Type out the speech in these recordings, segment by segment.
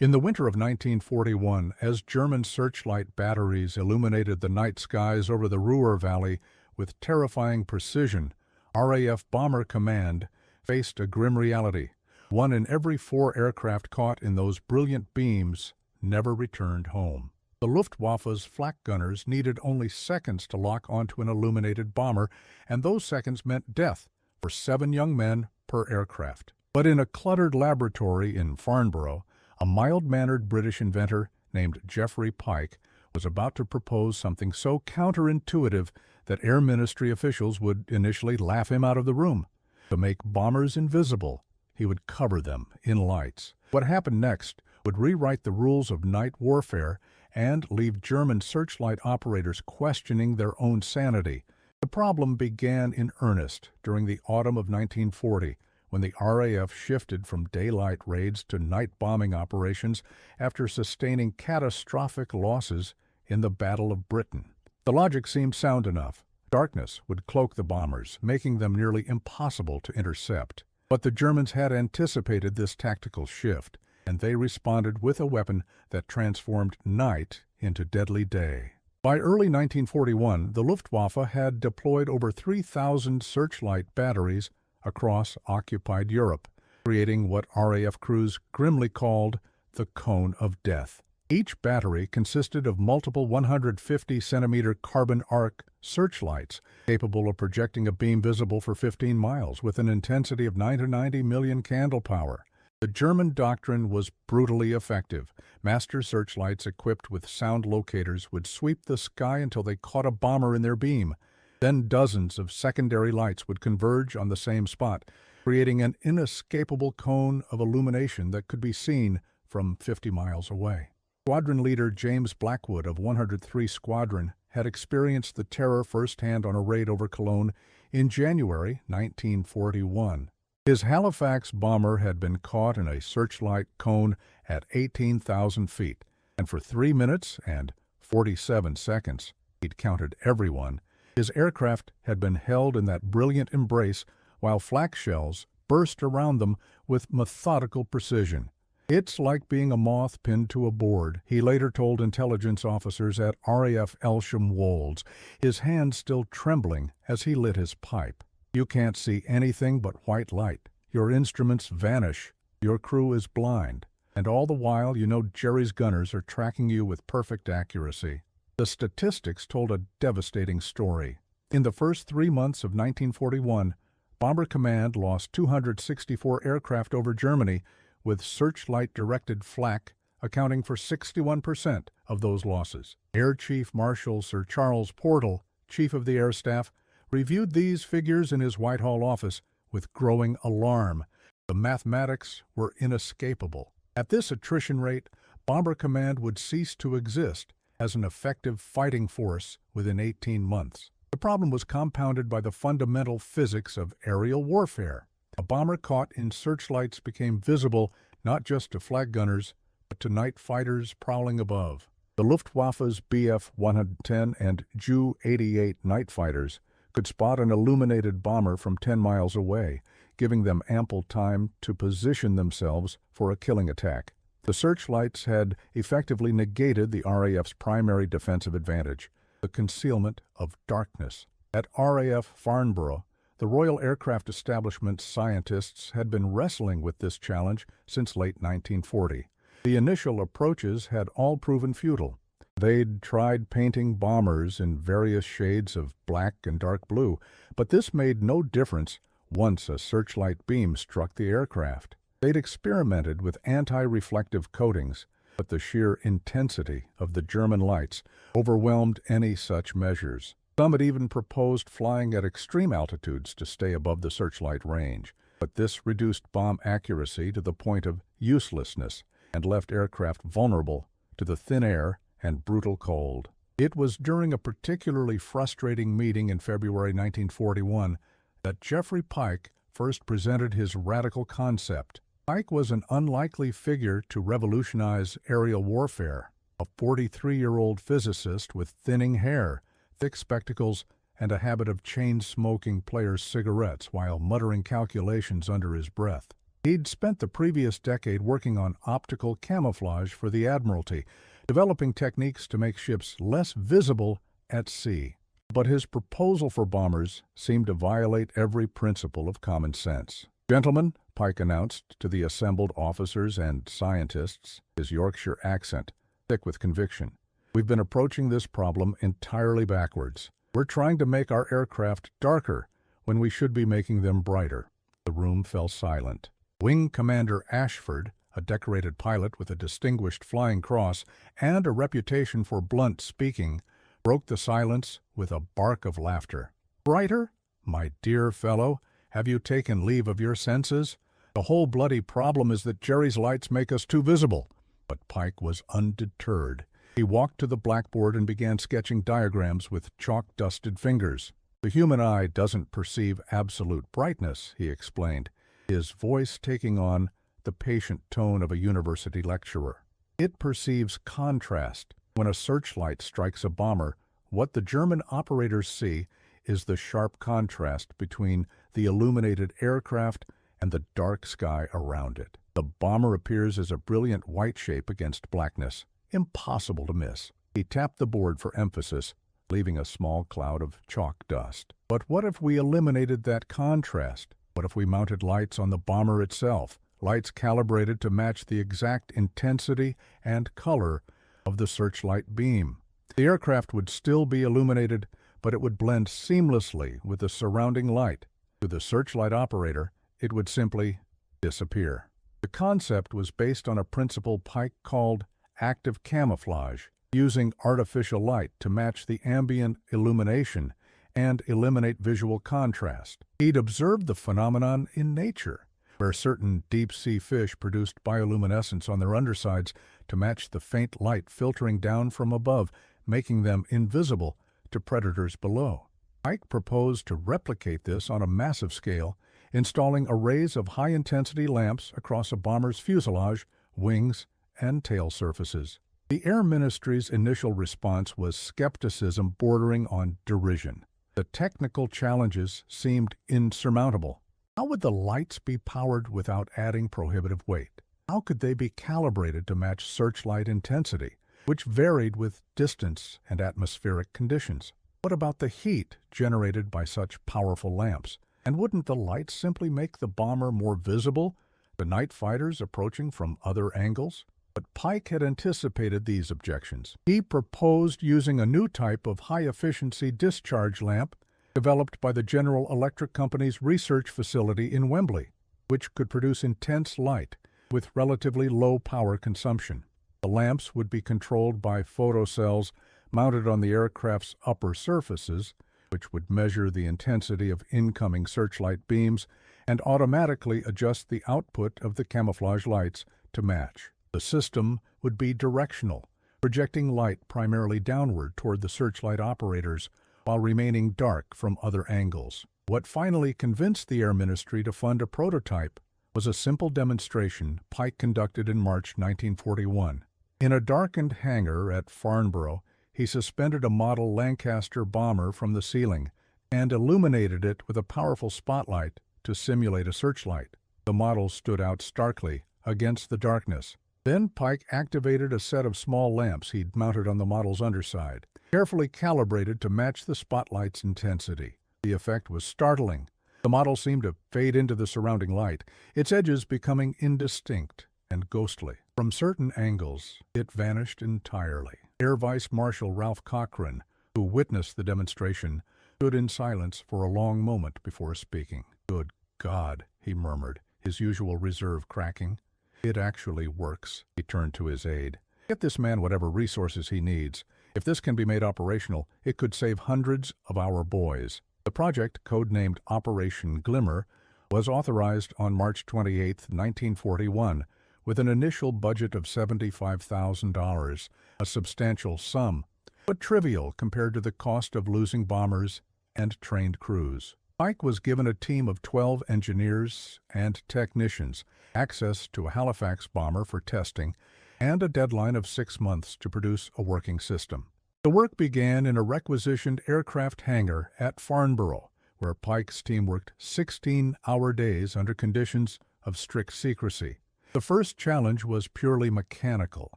In the winter of 1941, as German searchlight batteries illuminated the night skies over the Ruhr Valley with terrifying precision, RAF Bomber Command faced a grim reality. One in every 4 aircraft caught in those brilliant beams never returned home. The Luftwaffe's flak gunners needed only seconds to lock onto an illuminated bomber, and those seconds meant death for 7 young men per aircraft. But in a cluttered laboratory in Farnborough, a mild-mannered British inventor named Geoffrey Pike was about to propose something so counterintuitive that Air Ministry officials would initially laugh him out of the room. To make bombers invisible, he would cover them in lights. What happened next would rewrite the rules of night warfare and leave German searchlight operators questioning their own sanity. The problem began in earnest during the autumn of 1940, when the RAF shifted from daylight raids to night bombing operations after sustaining catastrophic losses in the Battle of Britain. The logic seemed sound enough. Darkness would cloak the bombers, making them nearly impossible to intercept. But the Germans had anticipated this tactical shift, and they responded with a weapon that transformed night into deadly day. By early 1941, the Luftwaffe had deployed over 3,000 searchlight batteries across occupied Europe, creating what RAF crews grimly called the Cone of Death. Each battery consisted of multiple 150-centimeter carbon arc searchlights capable of projecting a beam visible for 15 miles with an intensity of 9 to 90 million candle power. The German doctrine was brutally effective. Master searchlights equipped with sound locators would sweep the sky until they caught a bomber in their beam. Then dozens of secondary lights would converge on the same spot, creating an inescapable cone of illumination that could be seen from 50 miles away. Squadron leader James Blackwood of 103 Squadron had experienced the terror firsthand on a raid over Cologne in January 1941. His Halifax bomber had been caught in a searchlight cone at 18,000 feet, and for 3 minutes and 47 seconds, he'd counted everyone, his aircraft had been held in that brilliant embrace while flak shells burst around them with methodical precision. "It's like being a moth pinned to a board," he later told intelligence officers at RAF Elsham Wolds, his hands still trembling as he lit his pipe. "You can't see anything but white light. Your instruments vanish. Your crew is blind. And all the while, you know Jerry's gunners are tracking you with perfect accuracy." The statistics told a devastating story. In the first 3 months of 1941, Bomber Command lost 264 aircraft over Germany, with searchlight-directed flak accounting for 61% of those losses. Air Chief Marshal Sir Charles Portal, Chief of the Air Staff, reviewed these figures in his Whitehall office with growing alarm. The mathematics were inescapable. At this attrition rate, Bomber Command would cease to exist as an effective fighting force within 18 months. The problem was compounded by the fundamental physics of aerial warfare. A bomber caught in searchlights became visible not just to flag gunners, but to night fighters prowling above. The Luftwaffe's Bf-110 and Ju-88 night fighters could spot an illuminated bomber from 10 miles away, giving them ample time to position themselves for a killing attack. The searchlights had effectively negated the RAF's primary defensive advantage, the concealment of darkness. At RAF Farnborough, the Royal Aircraft Establishment's scientists had been wrestling with this challenge since late 1940. The initial approaches had all proven futile. They'd tried painting bombers in various shades of black and dark blue, but this made no difference once a searchlight beam struck the aircraft. They'd experimented with anti-reflective coatings, but the sheer intensity of the German lights overwhelmed any such measures. Some had even proposed flying at extreme altitudes to stay above the searchlight range, but this reduced bomb accuracy to the point of uselessness and left aircraft vulnerable to the thin air and brutal cold. It was during a particularly frustrating meeting in February 1941 that Geoffrey Pike first presented his radical concept. Pike was an unlikely figure to revolutionize aerial warfare, a 43-year-old physicist with thinning hair, thick spectacles, and a habit of chain-smoking players' cigarettes while muttering calculations under his breath. He'd spent the previous decade working on optical camouflage for the Admiralty, developing techniques to make ships less visible at sea. But his proposal for bombers seemed to violate every principle of common sense. "Gentlemen," Pike announced to the assembled officers and scientists, his Yorkshire accent thick with conviction, "we've been approaching this problem entirely backwards. We're trying to make our aircraft darker when we should be making them brighter." The room fell silent. Wing Commander Ashford, a decorated pilot with a distinguished flying cross and a reputation for blunt speaking, broke the silence with a bark of laughter. "Brighter? My dear fellow, have you taken leave of your senses? The whole bloody problem is that Jerry's lights make us too visible." But Pike was undeterred. He walked to the blackboard and began sketching diagrams with chalk-dusted fingers. "The human eye doesn't perceive absolute brightness," he explained, his voice taking on the patient tone of a university lecturer. "It perceives contrast. When a searchlight strikes a bomber, what the German operators see is the sharp contrast between the illuminated aircraft and the dark sky around it. The bomber appears as a brilliant white shape against blackness, impossible to miss." He tapped the board for emphasis, leaving a small cloud of chalk dust. "But what if we eliminated that contrast? What if we mounted lights on the bomber itself, lights calibrated to match the exact intensity and color of the searchlight beam? The aircraft would still be illuminated, but it would blend seamlessly with the surrounding light. To the searchlight operator, it would simply disappear." The concept was based on a principle Pike called active camouflage, using artificial light to match the ambient illumination and eliminate visual contrast. He'd observed the phenomenon in nature, where certain deep-sea fish produced bioluminescence on their undersides to match the faint light filtering down from above, making them invisible to predators below. Pike proposed to replicate this on a massive scale, installing arrays of high-intensity lamps across a bomber's fuselage, wings, and tail surfaces. The Air Ministry's initial response was skepticism bordering on derision. The technical challenges seemed insurmountable. How would the lights be powered without adding prohibitive weight? How could they be calibrated to match searchlight intensity, which varied with distance and atmospheric conditions? What about the heat generated by such powerful lamps? And wouldn't the lights simply make the bomber more visible, the night fighters approaching from other angles? But Pike had anticipated these objections. He proposed using a new type of high-efficiency discharge lamp developed by the General Electric Company's research facility in Wembley, which could produce intense light with relatively low power consumption. The lamps would be controlled by photocells mounted on the aircraft's upper surfaces, which would measure the intensity of incoming searchlight beams and automatically adjust the output of the camouflage lights to match. The system would be directional, projecting light primarily downward toward the searchlight operators while remaining dark from other angles. What finally convinced the Air Ministry to fund a prototype was a simple demonstration Pike conducted in March 1941. In a darkened hangar at Farnborough, he suspended a model Lancaster bomber from the ceiling and illuminated it with a powerful spotlight to simulate a searchlight. The model stood out starkly against the darkness. Then Pike activated a set of small lamps he'd mounted on the model's underside, carefully calibrated to match the spotlight's intensity. The effect was startling. The model seemed to fade into the surrounding light, its edges becoming indistinct and ghostly. From certain angles, it vanished entirely. Air Vice Marshal Ralph Cochrane, who witnessed the demonstration, stood in silence for a long moment before speaking. "Good God," he murmured, his usual reserve cracking. "It actually works." He turned to his aide. "Get this man whatever resources he needs. If this can be made operational, it could save hundreds of our boys." The project, codenamed Operation Glimmer, was authorized on March 28, 1941, with an initial budget of $75,000, a substantial sum, but trivial compared to the cost of losing bombers and trained crews. Pike was given a team of 12 engineers and technicians, access to a Halifax bomber for testing, and a deadline of 6 months to produce a working system. The work began in a requisitioned aircraft hangar at Farnborough, where Pike's team worked 16-hour days under conditions of strict secrecy. The first challenge was purely mechanical,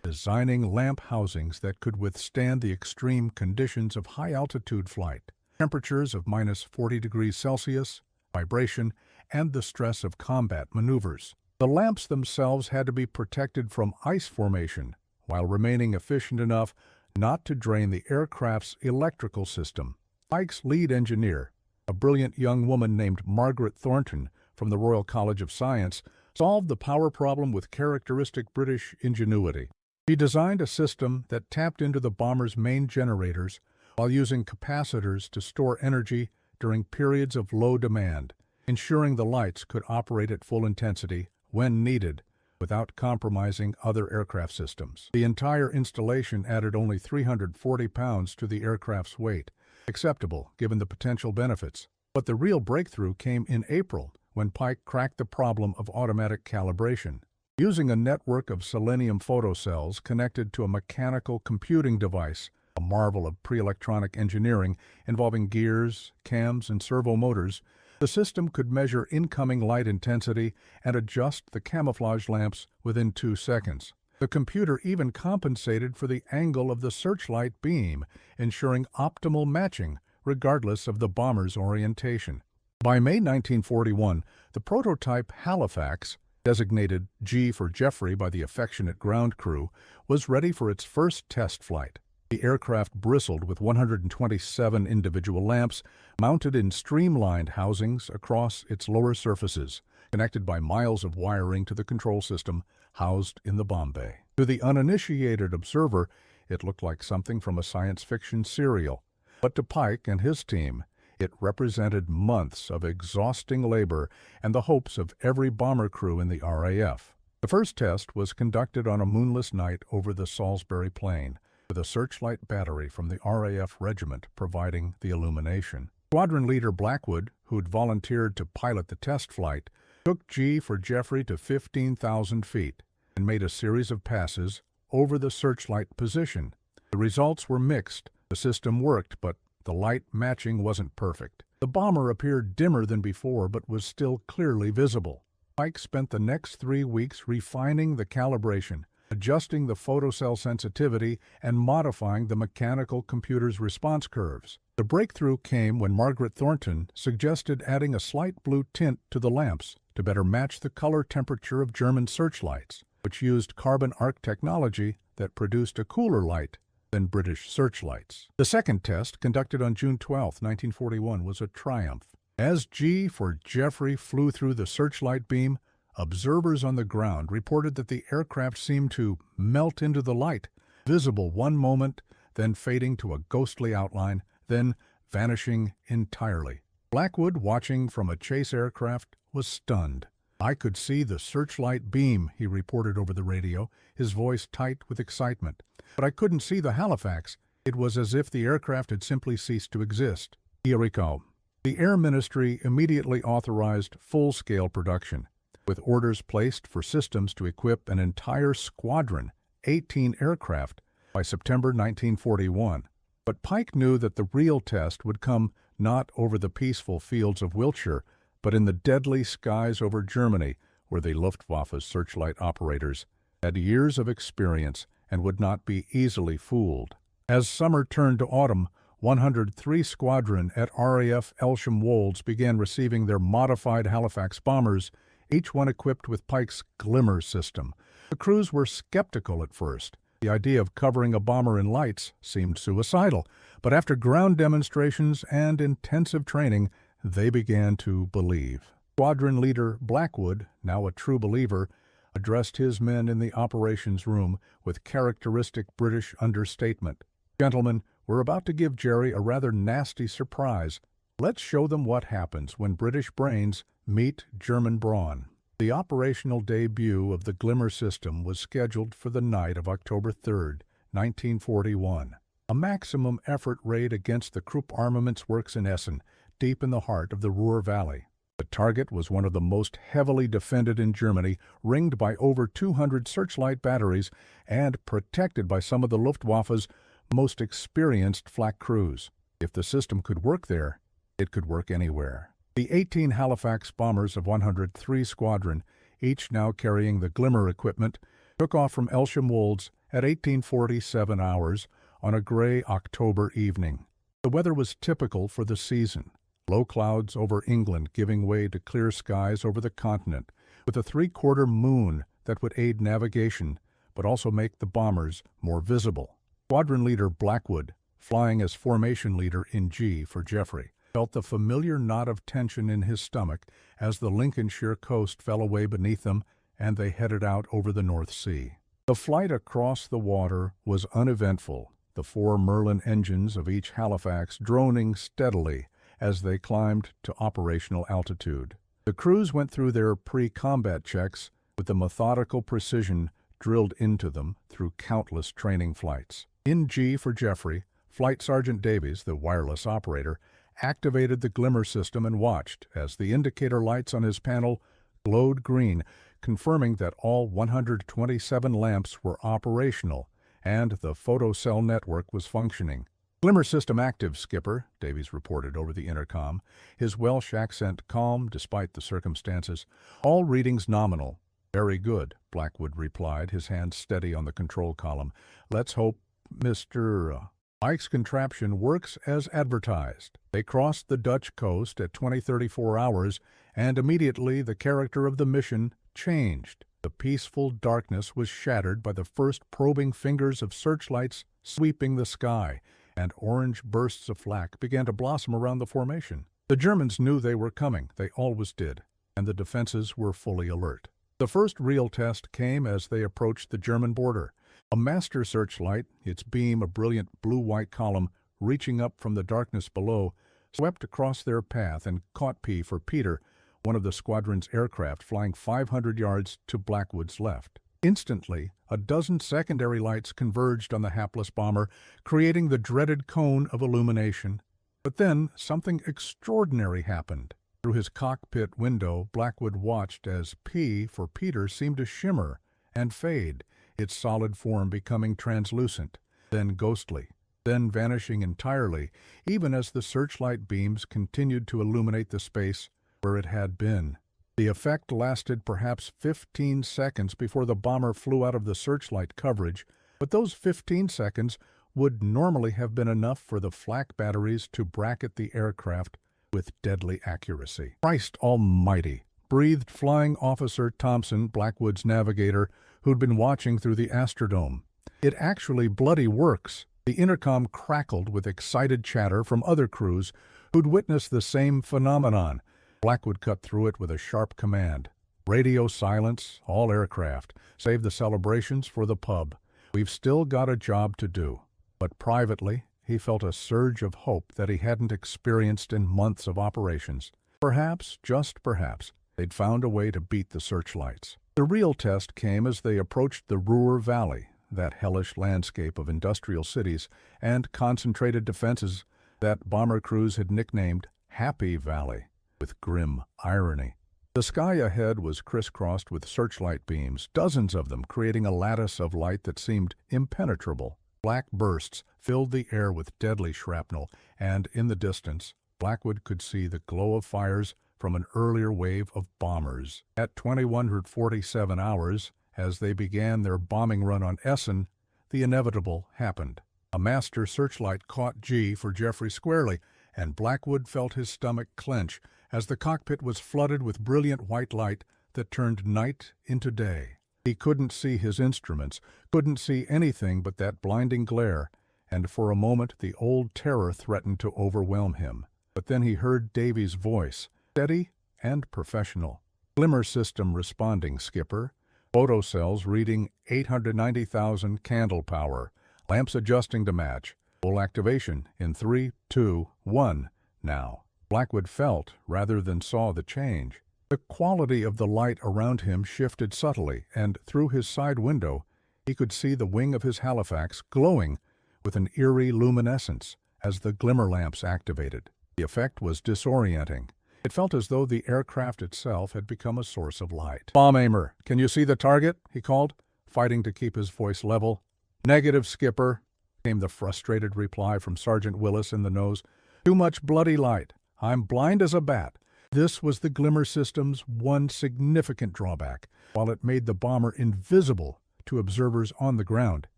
designing lamp housings that could withstand the extreme conditions of high-altitude flight, temperatures of -40°C, vibration, and the stress of combat maneuvers. The lamps themselves had to be protected from ice formation, while remaining efficient enough not to drain the aircraft's electrical system. Pike's lead engineer, a brilliant young woman named Margaret Thornton from the Royal College of Science, solved the power problem with characteristic British ingenuity. She designed a system that tapped into the bomber's main generators while using capacitors to store energy during periods of low demand, ensuring the lights could operate at full intensity when needed, without compromising other aircraft systems. The entire installation added only 340 pounds to the aircraft's weight, acceptable given the potential benefits. But the real breakthrough came in April, when Pike cracked the problem of automatic calibration. Using a network of selenium photocells connected to a mechanical computing device, a marvel of pre-electronic engineering involving gears, cams, and servo motors, the system could measure incoming light intensity and adjust the camouflage lamps within 2 seconds. The computer even compensated for the angle of the searchlight beam, ensuring optimal matching regardless of the bomber's orientation. By May 1941, the prototype Halifax, designated G for Jeffrey by the affectionate ground crew, was ready for its first test flight. The aircraft bristled with 127 individual lamps mounted in streamlined housings across its lower surfaces, connected by miles of wiring to the control system housed in the bomb bay. To the uninitiated observer, it looked like something from a science fiction serial, but to Pike and his team, it represented months of exhausting labor and the hopes of every bomber crew in the RAF. The first test was conducted on a moonless night over the Salisbury Plain, with a searchlight battery from the RAF regiment providing the illumination. Squadron leader Blackwood, who'd volunteered to pilot the test flight, took G for Jeffrey to 15,000 feet and made a series of passes over the searchlight position. The results were mixed. The system worked, but the light matching wasn't perfect. The bomber appeared dimmer than before, but was still clearly visible. Pike spent the next 3 weeks refining the calibration, adjusting the photocell sensitivity, and modifying the mechanical computer's response curves. The breakthrough came when Margaret Thornton suggested adding a slight blue tint to the lamps to better match the color temperature of German searchlights, which used carbon arc technology that produced a cooler light than British searchlights. The second test, conducted on June 12, 1941, was a triumph. As G for Jeffrey flew through the searchlight beam, observers on the ground reported that the aircraft seemed to melt into the light, visible one moment, then fading to a ghostly outline, then vanishing entirely. Blackwood, watching from a chase aircraft, was stunned. "I could see the searchlight beam," he reported over the radio, his voice tight with excitement. "But I couldn't see the Halifax. It was as if the aircraft had simply ceased to exist." He recalled. The Air Ministry immediately authorized full-scale production, with orders placed for systems to equip an entire squadron, 18 aircraft, by September 1941. But Pike knew that the real test would come not over the peaceful fields of Wiltshire, but in the deadly skies over Germany, where the Luftwaffe's searchlight operators had years of experience and would not be easily fooled. As summer turned to autumn, 103 Squadron at RAF Elsham Wolds began receiving their modified Halifax bombers, each one equipped with Pike's Glimmer system. The crews were skeptical at first. The idea of covering a bomber in lights seemed suicidal, but after ground demonstrations and intensive training, they began to believe. Squadron leader Blackwood, now a true believer, addressed his men in the operations room with characteristic British understatement. "Gentlemen, we're about to give Jerry a rather nasty surprise. Let's show them what happens when British brains meet German brawn." The operational debut of the Glimmer system was scheduled for the night of October 3, 1941. A maximum effort raid against the Krupp Armaments Works in Essen, deep in the heart of the Ruhr Valley. The target was one of the most heavily defended in Germany, ringed by over 200 searchlight batteries and protected by some of the Luftwaffe's most experienced flak crews. If the system could work there, it could work anywhere. The 18 Halifax bombers of 103 Squadron each now carrying the glimmer equipment, took off from Elsham Wolds at 1847 hours on a gray October evening. The weather was typical for the season. Low clouds over England giving way to clear skies over the continent, with a three-quarter moon that would aid navigation, but also make the bombers more visible. Squadron leader Blackwood, flying as formation leader in G for Geoffrey, felt the familiar knot of tension in his stomach as the Lincolnshire coast fell away beneath them and they headed out over the North Sea. The flight across the water was uneventful, the 4 Merlin engines of each Halifax droning steadily as they climbed to operational altitude. The crews went through their pre-combat checks with the methodical precision drilled into them through countless training flights. In G for Geoffrey, Flight Sergeant Davies, the wireless operator, activated the glimmer system and watched as the indicator lights on his panel glowed green, confirming that all 127 lamps were operational and the photocell network was functioning. "Glimmer system active, Skipper," Davies reported over the intercom, his Welsh accent calm despite the circumstances. "All readings nominal." "Very good," Blackwood replied, his hand steady on the control column. "Let's hope Mr. Mike's contraption works as advertised." They crossed the Dutch coast at 20:34 hours, and immediately the character of the mission changed. The peaceful darkness was shattered by the first probing fingers of searchlights sweeping the sky, and orange bursts of flak began to blossom around the formation. The Germans knew they were coming, they always did, and the defenses were fully alert. The first real test came as they approached the German border. A master searchlight, its beam a brilliant blue-white column reaching up from the darkness below, swept across their path and caught P for Peter, one of the squadron's aircraft flying 500 yards to Blackwood's left. Instantly, a dozen secondary lights converged on the hapless bomber, creating the dreaded cone of illumination. But then something extraordinary happened. Through his cockpit window, Blackwood watched as P for Peter seemed to shimmer and fade, its solid form becoming translucent, then ghostly, then vanishing entirely, even as the searchlight beams continued to illuminate the space where it had been. The effect lasted perhaps 15 seconds before the bomber flew out of the searchlight coverage, but those 15 seconds would normally have been enough for the flak batteries to bracket the aircraft with deadly accuracy. "Christ almighty!" breathed Flying Officer Thompson, Blackwood's navigator, who'd been watching through the Astrodome. "It actually bloody works." The intercom crackled with excited chatter from other crews who'd witnessed the same phenomenon. Blackwood cut through it with a sharp command. "Radio silence, all aircraft. Save the celebrations for the pub. We've still got a job to do." But privately, he felt a surge of hope that he hadn't experienced in months of operations. Perhaps, just perhaps, they'd found a way to beat the searchlights. The real test came as they approached the Ruhr Valley, that hellish landscape of industrial cities and concentrated defenses that bomber crews had nicknamed Happy Valley, with grim irony. The sky ahead was crisscrossed with searchlight beams, dozens of them creating a lattice of light that seemed impenetrable. Black bursts filled the air with deadly shrapnel, and in the distance, Blackwood could see the glow of fires from an earlier wave of bombers. At 21:47 hours, as they began their bombing run on Essen, the inevitable happened. A master searchlight caught G for Geoffrey squarely, and Blackwood felt his stomach clench as the cockpit was flooded with brilliant white light that turned night into day. He couldn't see his instruments, couldn't see anything but that blinding glare, and for a moment the old terror threatened to overwhelm him. But then he heard Davies' voice, steady and professional. "Glimmer system responding, Skipper. Photocells reading 890,000 candle power. Lamps adjusting to match. Full activation in 3, 2, 1, now." Blackwood felt rather than saw the change. The quality of the light around him shifted subtly, and through his side window he could see the wing of his Halifax glowing with an eerie luminescence as the glimmer lamps activated. The effect was disorienting. It felt as though the aircraft itself had become a source of light. "Bomb aimer, can you see the target?" he called, fighting to keep his voice level. "Negative, Skipper," came the frustrated reply from Sergeant Willis in the nose. "Too much bloody light. I'm blind as a bat. This was the Glimmer system's one significant drawback. While it made the bomber invisible to observers on the ground,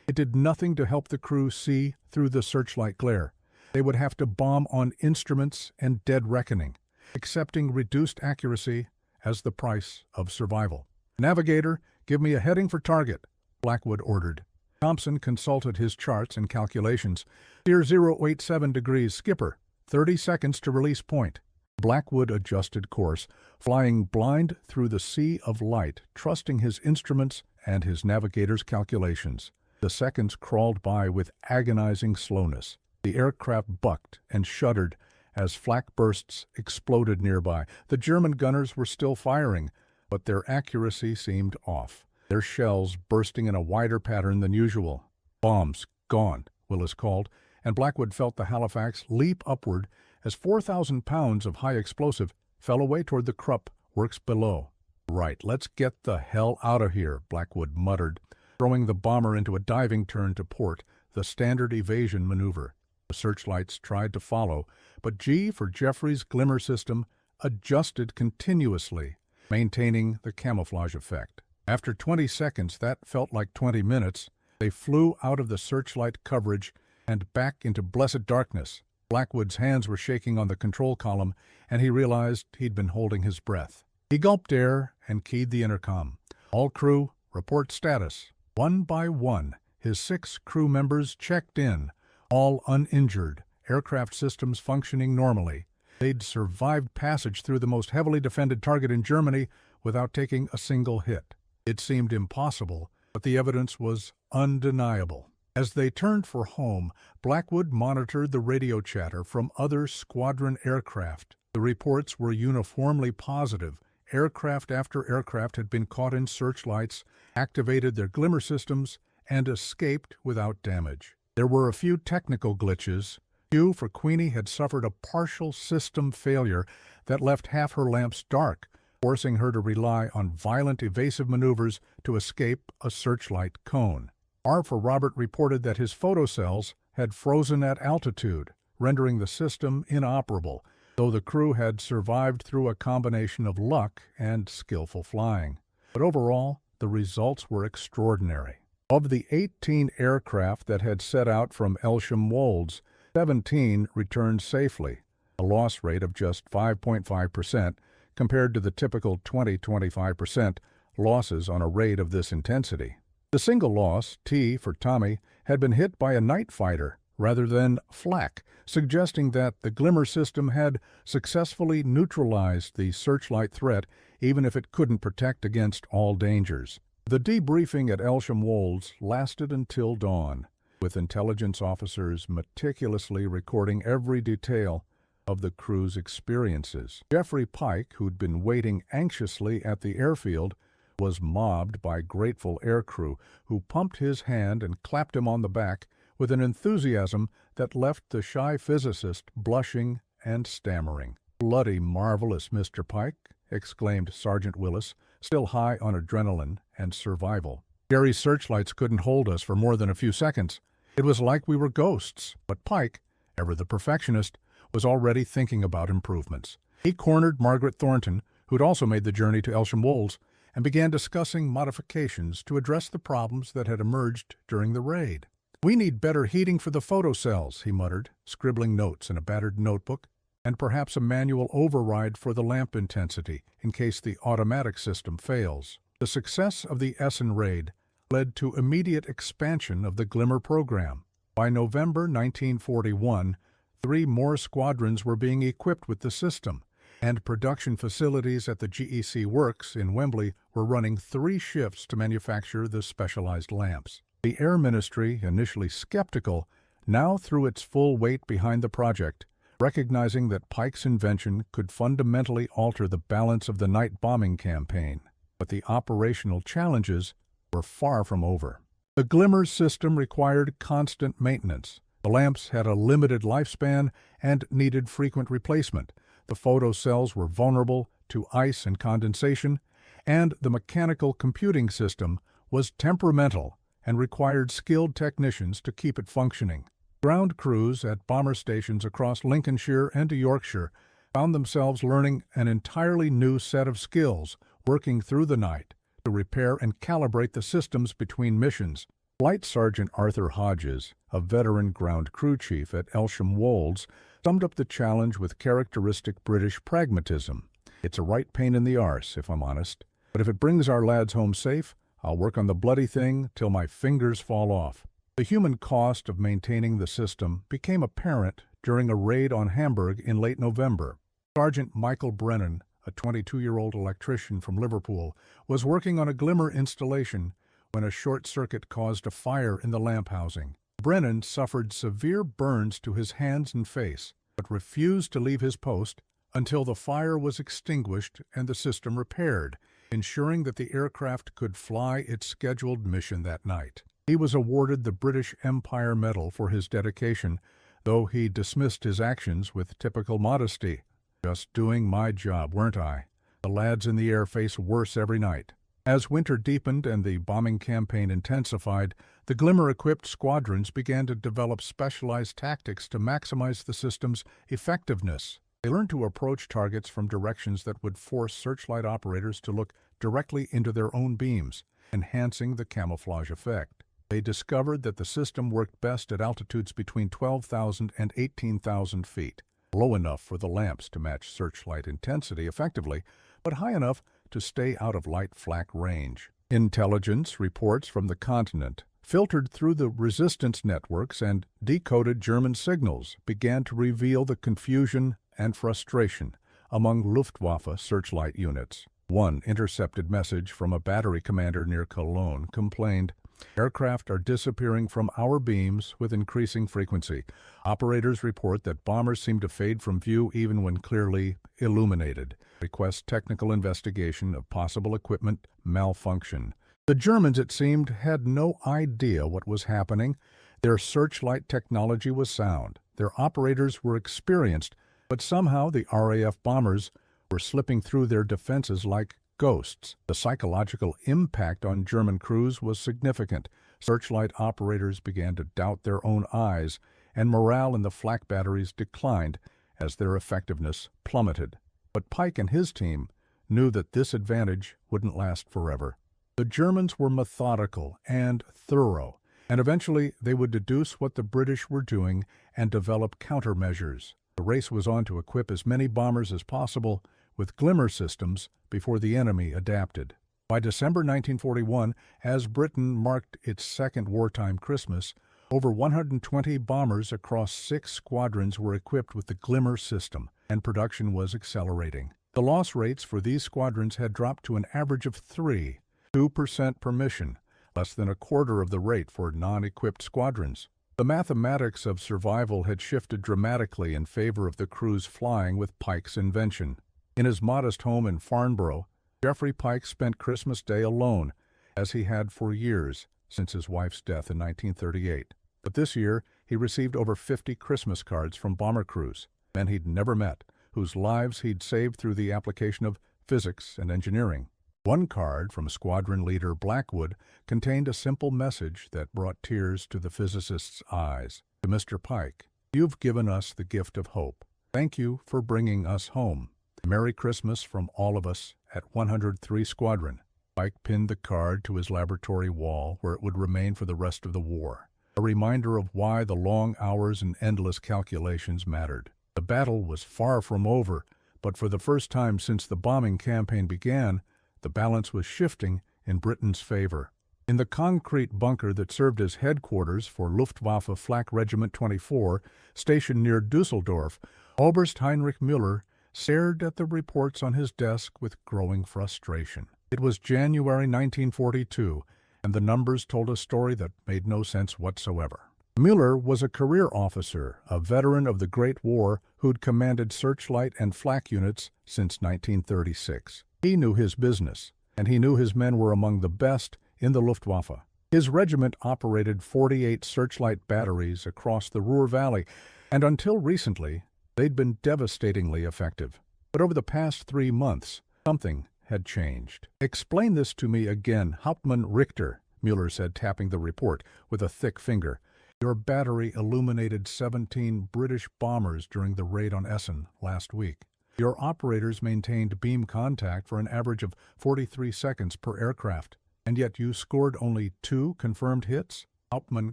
it did nothing to help the crew see through the searchlight glare. They would have to bomb on instruments and dead reckoning, accepting reduced accuracy as the price of survival. "Navigator, give me a heading for target," Blackwood ordered. Thompson consulted his charts and calculations. "Steer 087 degrees, skipper. 30 seconds to release point." Blackwood adjusted course, flying blind through the sea of light, trusting his instruments and his navigator's calculations. The seconds crawled by with agonizing slowness. The aircraft bucked and shuddered as flak bursts exploded nearby. The German gunners were still firing, but their accuracy seemed off, their shells bursting in a wider pattern than usual. "Bombs gone," Willis called, and Blackwood felt the Halifax leap upward as 4,000 pounds of high explosive fell away toward the Krupp works below. "Right, let's get the hell out of here," Blackwood muttered, throwing the bomber into a diving turn to port, the standard evasion maneuver. The searchlights tried to follow, but G for Jeffrey's Glimmer system adjusted continuously, maintaining the camouflage effect. After 20 seconds that felt like 20 minutes, they flew out of the searchlight coverage and back into blessed darkness. Blackwood's hands were shaking on the control column, and he realized he'd been holding his breath. He gulped air and keyed the intercom. "All crew, report status." One by one, his 6 crew members checked in, all uninjured, aircraft systems functioning normally. They'd survived passage through the most heavily defended target in Germany without taking a single hit. It seemed impossible, but the evidence was undeniable. As they turned for home, Blackwood monitored the radio chatter from other squadron aircraft. The reports were uniformly positive. Aircraft after aircraft had been caught in searchlights, activated their Glimmer systems, and escaped without damage. There were a few technical glitches. Q for Queenie had suffered a partial system failure that left half her lamps dark, forcing her to rely on violent evasive maneuvers to escape a searchlight cone. R for Robert reported that his photocells had frozen at altitude, rendering the system inoperable, though the crew had survived through a combination of luck and skillful flying. But overall, the results were extraordinary. Of the 18 aircraft that had set out from Elsham Wolds, 17 returned safely, a loss rate of just 5.5% compared to the typical 20-25% losses on a raid of this intensity. The single loss, T for Tommy, had been hit by a night fighter rather than flak, suggesting that the Glimmer system had successfully neutralized the searchlight threat even if it couldn't protect against all dangers. The debriefing at Elsham Wolds lasted until dawn, with intelligence officers meticulously recording every detail of the crew's experiences. Jeffrey Pike, who'd been waiting anxiously at the airfield, was mobbed by grateful aircrew who pumped his hand and clapped him on the back with an enthusiasm that left the shy physicist blushing and stammering. "Bloody marvelous, Mr. Pike," exclaimed Sergeant Willis, still high on adrenaline and survival. "Gary's searchlights couldn't hold us for more than a few seconds. It was like we were ghosts." But Pike, ever the perfectionist, was already thinking about improvements. He cornered Margaret Thornton, who'd also made the journey to Elsham Wolds, and began discussing modifications to address the problems that had emerged during the raid. "We need better heating for the photocells," he muttered, scribbling notes in a battered notebook, "and perhaps a manual override for the lamp intensity in case the automatic system fails." The success of the Essen raid led to immediate expansion of the Glimmer program. By November 1941, 3 more squadrons were being equipped with the system, and production facilities at the GEC Works in Wembley were running 3 shifts to manufacture the specialized lamps. The Air Ministry, initially skeptical, now threw its full weight behind the project, recognizing that Pike's invention could fundamentally alter the balance of the night bombing campaign. But the operational challenges were far from over. The Glimmer system required constant maintenance. The lamps had a limited lifespan and needed frequent replacement. The photocells were vulnerable to ice and condensation, and the mechanical computing system was temperamental and required skilled technicians to keep it functioning. Ground crews at bomber stations across Lincolnshire and Yorkshire found themselves learning an entirely new set of skills, working through the night to repair and calibrate the systems between missions. Flight Sergeant Arthur Hodges, a veteran ground crew chief at Elsham Wolds, summed up the challenge with characteristic British pragmatism. "It's a right pain in the arse, if I'm honest. But if it brings our lads home safe, I'll work on the bloody thing till my fingers fall off." The human cost of maintaining the system became apparent during a raid on Hamburg in late November. Sergeant Michael Brennan, a 22-year-old electrician from Liverpool, was working on a glimmer installation when a short circuit caused a fire in the lamp housing. Brennan suffered severe burns to his hands and face, but refused to leave his post until the fire was extinguished and the system repaired, ensuring that the aircraft could fly its scheduled mission that night. He was awarded the British Empire Medal for his dedication, though he dismissed his actions with typical modesty. "Just doing my job, weren't I? The lads in the air face worse every night." As winter deepened and the bombing campaign intensified, the Glimmer-equipped squadrons began to develop specialized tactics to maximize the system's effectiveness. They learned to approach targets from directions that would force Searchlight operators to look directly into their own beams, enhancing the camouflage effect. They discovered that the system worked best at altitudes between 12,000 and 18,000 feet, low enough for the lamps to match searchlight intensity effectively, but high enough to stay out of light flak range. Intelligence reports from the continent, filtered through the resistance networks and decoded German signals, began to reveal the confusion and frustration among Luftwaffe searchlight units. One intercepted message from a battery commander near Cologne complained, "Aircraft are disappearing from our beams with increasing frequency. Operators report that bombers seem to fade from view even when clearly illuminated. Request technical investigation of possible equipment malfunction." The Germans, it seemed, had no idea what was happening. Their searchlight technology was sound. Their operators were experienced, but somehow the RAF bombers were slipping through their defenses like ghosts. The psychological impact on German crews was significant. Searchlight operators began to doubt their own eyes, and morale in the flak batteries declined as their effectiveness plummeted. But Pike and his team knew that this advantage wouldn't last forever. The Germans were methodical and thorough, and eventually they would deduce what the British were doing and develop countermeasures. The race was on to equip as many bombers as possible with glimmer systems before the enemy adapted. By December 1941, as Britain marked its second wartime Christmas, over 120 bombers across 6 squadrons were equipped with the glimmer system, and production was accelerating. The loss rates for these squadrons had dropped to an average of 2% per mission, less than a quarter of the rate for non-equipped squadrons. The mathematics of survival had shifted dramatically in favor of the crews flying with Pike's invention. In his modest home in Farnborough, Geoffrey Pike spent Christmas Day alone, as he had for years since his wife's death in 1938. But this year, he received over 50 Christmas cards from bomber crews, men he'd never met, whose lives he'd saved through the application of physics and engineering. One card from squadron leader Blackwood contained a simple message that brought tears to the physicist's eyes. To Mr. Pike, "You've given us the gift of hope. Thank you for bringing us home. Merry Christmas from all of us at 103 Squadron." Pike pinned the card to his laboratory wall, where it would remain for the rest of the war, a reminder of why the long hours and endless calculations mattered. The battle was far from over, but for the first time since the bombing campaign began, the balance was shifting in Britain's favor. In the concrete bunker that served as headquarters for Luftwaffe Flak Regiment 24, stationed near Dusseldorf, Oberst Heinrich Müller stared at the reports on his desk with growing frustration. It was January 1942, and the numbers told a story that made no sense whatsoever. Müller was a career officer, a veteran of the Great War who'd commanded searchlight and flak units since 1936. He knew his business, and he knew his men were among the best in the Luftwaffe. His regiment operated 48 searchlight batteries across the Ruhr Valley, and until recently, they'd been devastatingly effective. But over the past 3 months, something had changed. "Explain this to me again, Hauptmann Richter," Müller said, tapping the report with a thick finger. "Your battery illuminated 17 British bombers during the raid on Essen last week. Your operators maintained beam contact for an average of 43 seconds per aircraft, and yet you scored only 2 confirmed hits? Hauptmann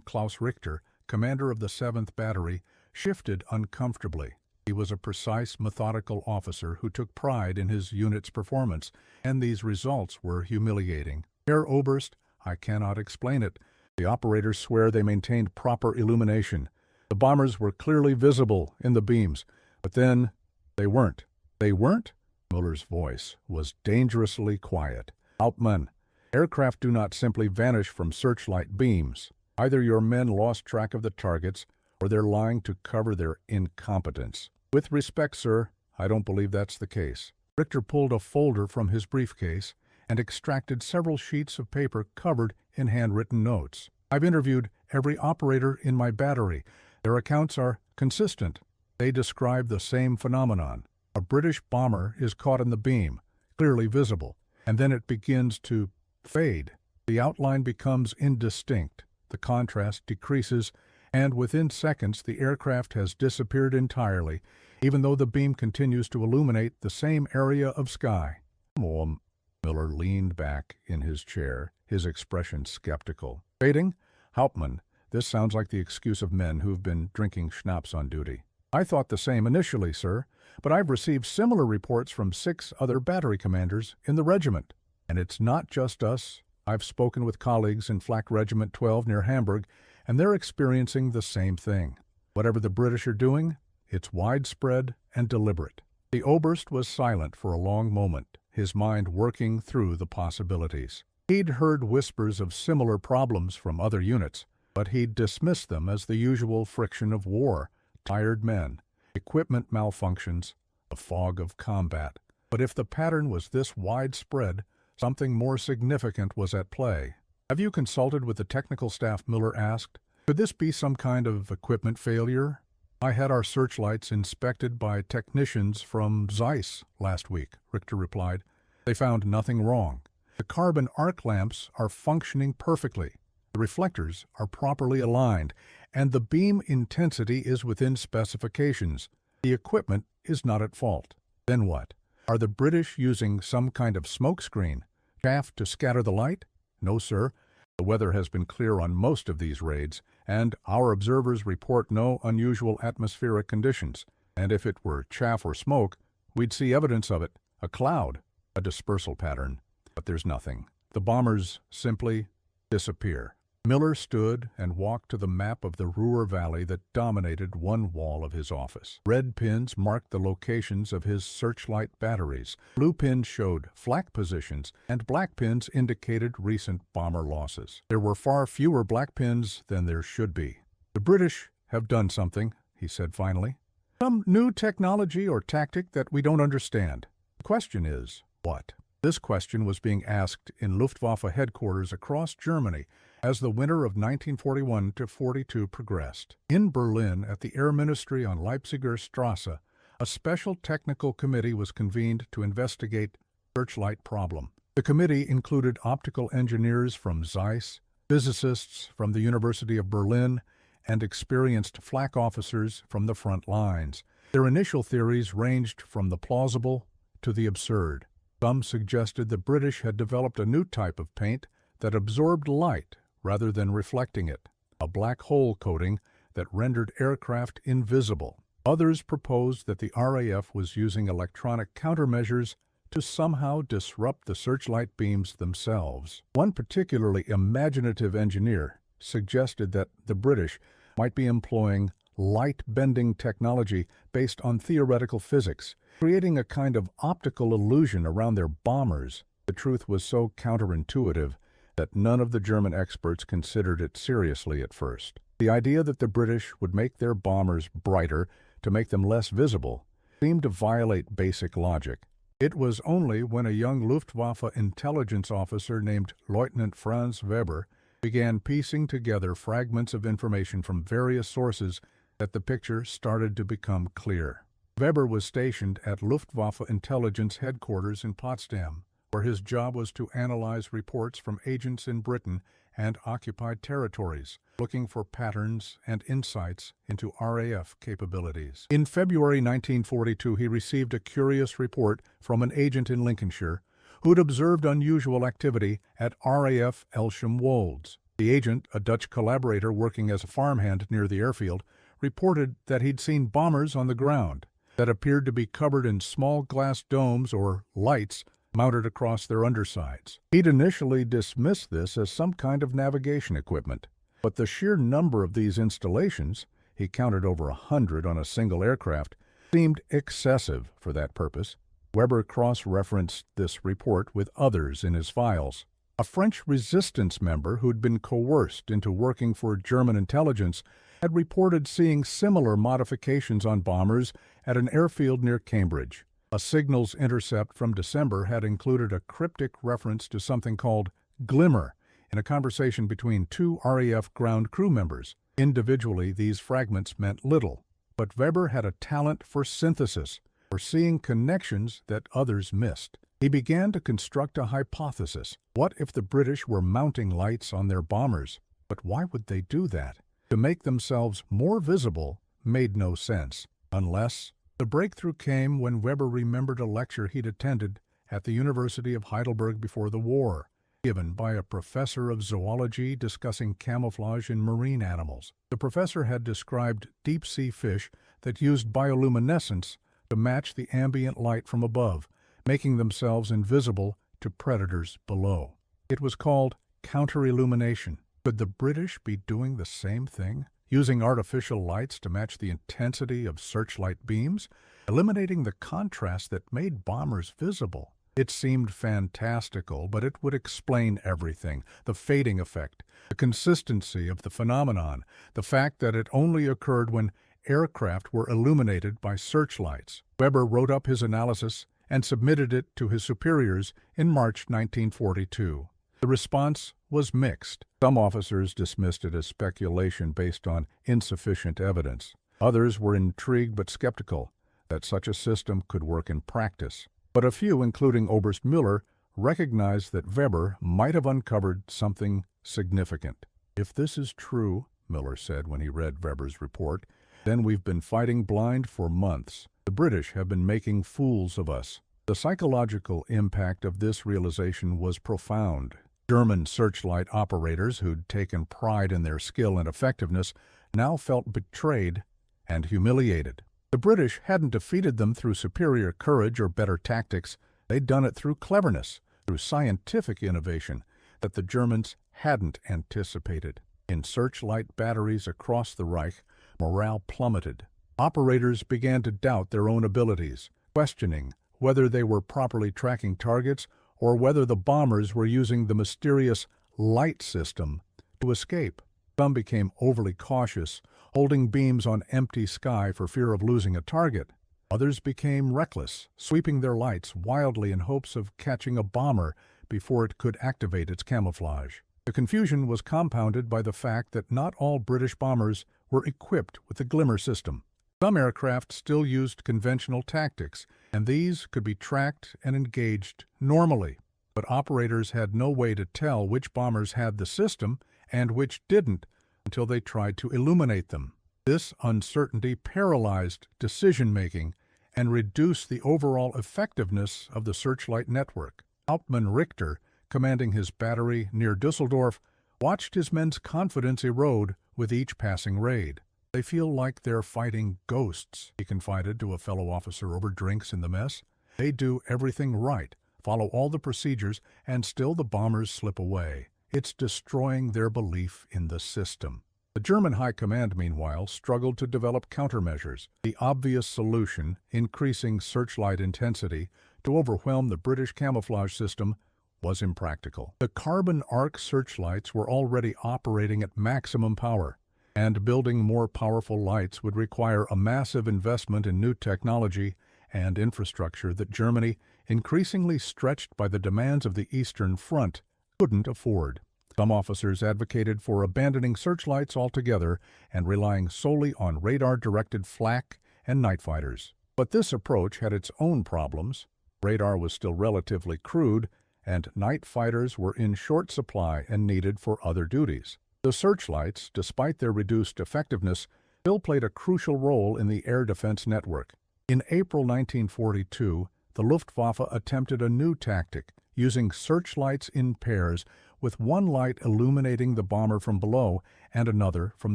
Klaus Richter, commander of the 7th Battery, shifted uncomfortably. He was a precise, methodical officer who took pride in his unit's performance, and these results were humiliating. Herr Oberst, I cannot explain it. The operators swear they maintained proper illumination. The bombers were clearly visible in the beams, but then they weren't. They weren't? Muller's voice was dangerously quiet. Hauptmann, aircraft do not simply vanish from searchlight beams. Either your men lost track of the targets, or they're lying to cover their incompetence. With respect, sir, I don't believe that's the case. Richter pulled a folder from his briefcase and extracted several sheets of paper covered in handwritten notes. I've interviewed every operator in my battery. Their accounts are consistent. They describe the same phenomenon. A British bomber is caught in the beam, clearly visible, and then it begins to fade. The outline becomes indistinct. The contrast decreases, and within seconds the aircraft has disappeared entirely, even though the beam continues to illuminate the same area of sky. Miller leaned back in his chair, his expression skeptical. Fading? Hauptmann, this sounds like the excuse of men who've been drinking schnapps on duty. I thought the same initially, sir, but I've received similar reports from 6 other battery commanders in the regiment. And it's not just us. I've spoken with colleagues in Flak Regiment 12 near Hamburg, and they're experiencing the same thing. Whatever the British are doing, it's widespread and deliberate. The Oberst was silent for a long moment, his mind working through the possibilities. He'd heard whispers of similar problems from other units, but he'd dismissed them as the usual friction of war, tired men, equipment malfunctions, a fog of combat. But if the pattern was this widespread, something more significant was at play. Have you consulted with the technical staff? Miller asked. Could this be some kind of equipment failure? I had our searchlights inspected by technicians from Zeiss last week, Richter replied. They found nothing wrong. The carbon arc lamps are functioning perfectly. The reflectors are properly aligned, and the beam intensity is within specifications. The equipment is not at fault. Then what? Are the British using some kind of smokescreen? Chaff to scatter the light? No, sir. The weather has been clear on most of these raids, and our observers report no unusual atmospheric conditions. And if it were chaff or smoke, we'd see evidence of it. A cloud, a dispersal pattern. But there's nothing. The bombers simply disappear. Miller stood and walked to the map of the Ruhr Valley that dominated one wall of his office. Red pins marked the locations of his searchlight batteries. Blue pins showed flak positions, and black pins indicated recent bomber losses. There were far fewer black pins than there should be. The British have done something, he said finally. Some new technology or tactic that we don't understand. The question is, what? This question was being asked in Luftwaffe headquarters across Germany as the winter of 1941-42 progressed. In Berlin, at the Air Ministry on Leipziger Strasse, a special technical committee was convened to investigate the searchlight problem. The committee included optical engineers from Zeiss, physicists from the University of Berlin, and experienced flak officers from the front lines. Their initial theories ranged from the plausible to the absurd. Some suggested the British had developed a new type of paint that absorbed light rather than reflecting it, a black hole coating that rendered aircraft invisible. Others proposed that the RAF was using electronic countermeasures to somehow disrupt the searchlight beams themselves. One particularly imaginative engineer suggested that the British might be employing light-bending technology based on theoretical physics, creating a kind of optical illusion around their bombers. The truth was so counterintuitive that none of the German experts considered it seriously at first. The idea that the British would make their bombers brighter to make them less visible seemed to violate basic logic. It was only when a young Luftwaffe intelligence officer named Lieutenant Franz Weber began piecing together fragments of information from various sources that the picture started to become clear. Weber was stationed at Luftwaffe intelligence headquarters in Potsdam, where his job was to analyze reports from agents in Britain and occupied territories, looking for patterns and insights into RAF capabilities. In February 1942, he received a curious report from an agent in Lincolnshire who'd observed unusual activity at RAF Elsham Wolds. The agent, a Dutch collaborator working as a farmhand near the airfield, reported that he'd seen bombers on the ground that appeared to be covered in small glass domes or lights mounted across their undersides. He'd initially dismissed this as some kind of navigation equipment, but the sheer number of these installations, he counted over 100 on a single aircraft, seemed excessive for that purpose. Weber cross-referenced this report with others in his files. A French resistance member who'd been coerced into working for German intelligence had reported seeing similar modifications on bombers at an airfield near Cambridge. A signals intercept from December had included a cryptic reference to something called glimmer in a conversation between two RAF ground crew members. Individually, these fragments meant little, but Weber had a talent for synthesis, for seeing connections that others missed. He began to construct a hypothesis. What if the British were mounting lights on their bombers? But why would they do that? To make themselves more visible made no sense, unless the breakthrough came when Weber remembered a lecture he'd attended at the University of Heidelberg before the war, given by a professor of zoology discussing camouflage in marine animals. The professor had described deep-sea fish that used bioluminescence to match the ambient light from above, making themselves invisible to predators below. It was called counter-illumination. Could the British be doing the same thing, using artificial lights to match the intensity of searchlight beams, eliminating the contrast that made bombers visible? It seemed fantastical, but it would explain everything: the fading effect, the consistency of the phenomenon, the fact that it only occurred when aircraft were illuminated by searchlights. Weber wrote up his analysis and submitted it to his superiors in March 1942. The response was mixed. Some officers dismissed it as speculation based on insufficient evidence. Others were intrigued but skeptical that such a system could work in practice. But a few, including Oberst Müller, recognized that Weber might have uncovered something significant. "If this is true," Müller said when he read Weber's report, "then we've been fighting blind for months. The British have been making fools of us." The psychological impact of this realization was profound. German searchlight operators, who'd taken pride in their skill and effectiveness, now felt betrayed and humiliated. The British hadn't defeated them through superior courage or better tactics. They'd done it through cleverness, through scientific innovation that the Germans hadn't anticipated. In searchlight batteries across the Reich, morale plummeted. Operators began to doubt their own abilities, questioning whether they were properly tracking targets or whether the bombers were using the mysterious light system to escape. Some became overly cautious, holding beams on empty sky for fear of losing a target. Others became reckless, sweeping their lights wildly in hopes of catching a bomber before it could activate its camouflage. The confusion was compounded by the fact that not all British bombers were equipped with the glimmer system. Some aircraft still used conventional tactics, and these could be tracked and engaged normally. But operators had no way to tell which bombers had the system and which didn't until they tried to illuminate them. This uncertainty paralyzed decision-making and reduced the overall effectiveness of the searchlight network. Hauptmann Richter, commanding his battery near Düsseldorf, watched his men's confidence erode with each passing raid. "They feel like they're fighting ghosts," he confided to a fellow officer over drinks in the mess. "They do everything right, follow all the procedures, and still the bombers slip away. It's destroying their belief in the system." The German High Command, meanwhile, struggled to develop countermeasures. The obvious solution, increasing searchlight intensity to overwhelm the British camouflage system, was impractical. The carbon arc searchlights were already operating at maximum power, and building more powerful lights would require a massive investment in new technology and infrastructure that Germany, increasingly stretched by the demands of the Eastern Front, couldn't afford. Some officers advocated for abandoning searchlights altogether and relying solely on radar-directed flak and night fighters. But this approach had its own problems. Radar was still relatively crude, and night fighters were in short supply and needed for other duties. The Searchlights, despite their reduced effectiveness, still played a crucial role in the air defense network. In April 1942, the Luftwaffe attempted a new tactic, using searchlights in pairs, with one light illuminating the bomber from below and another from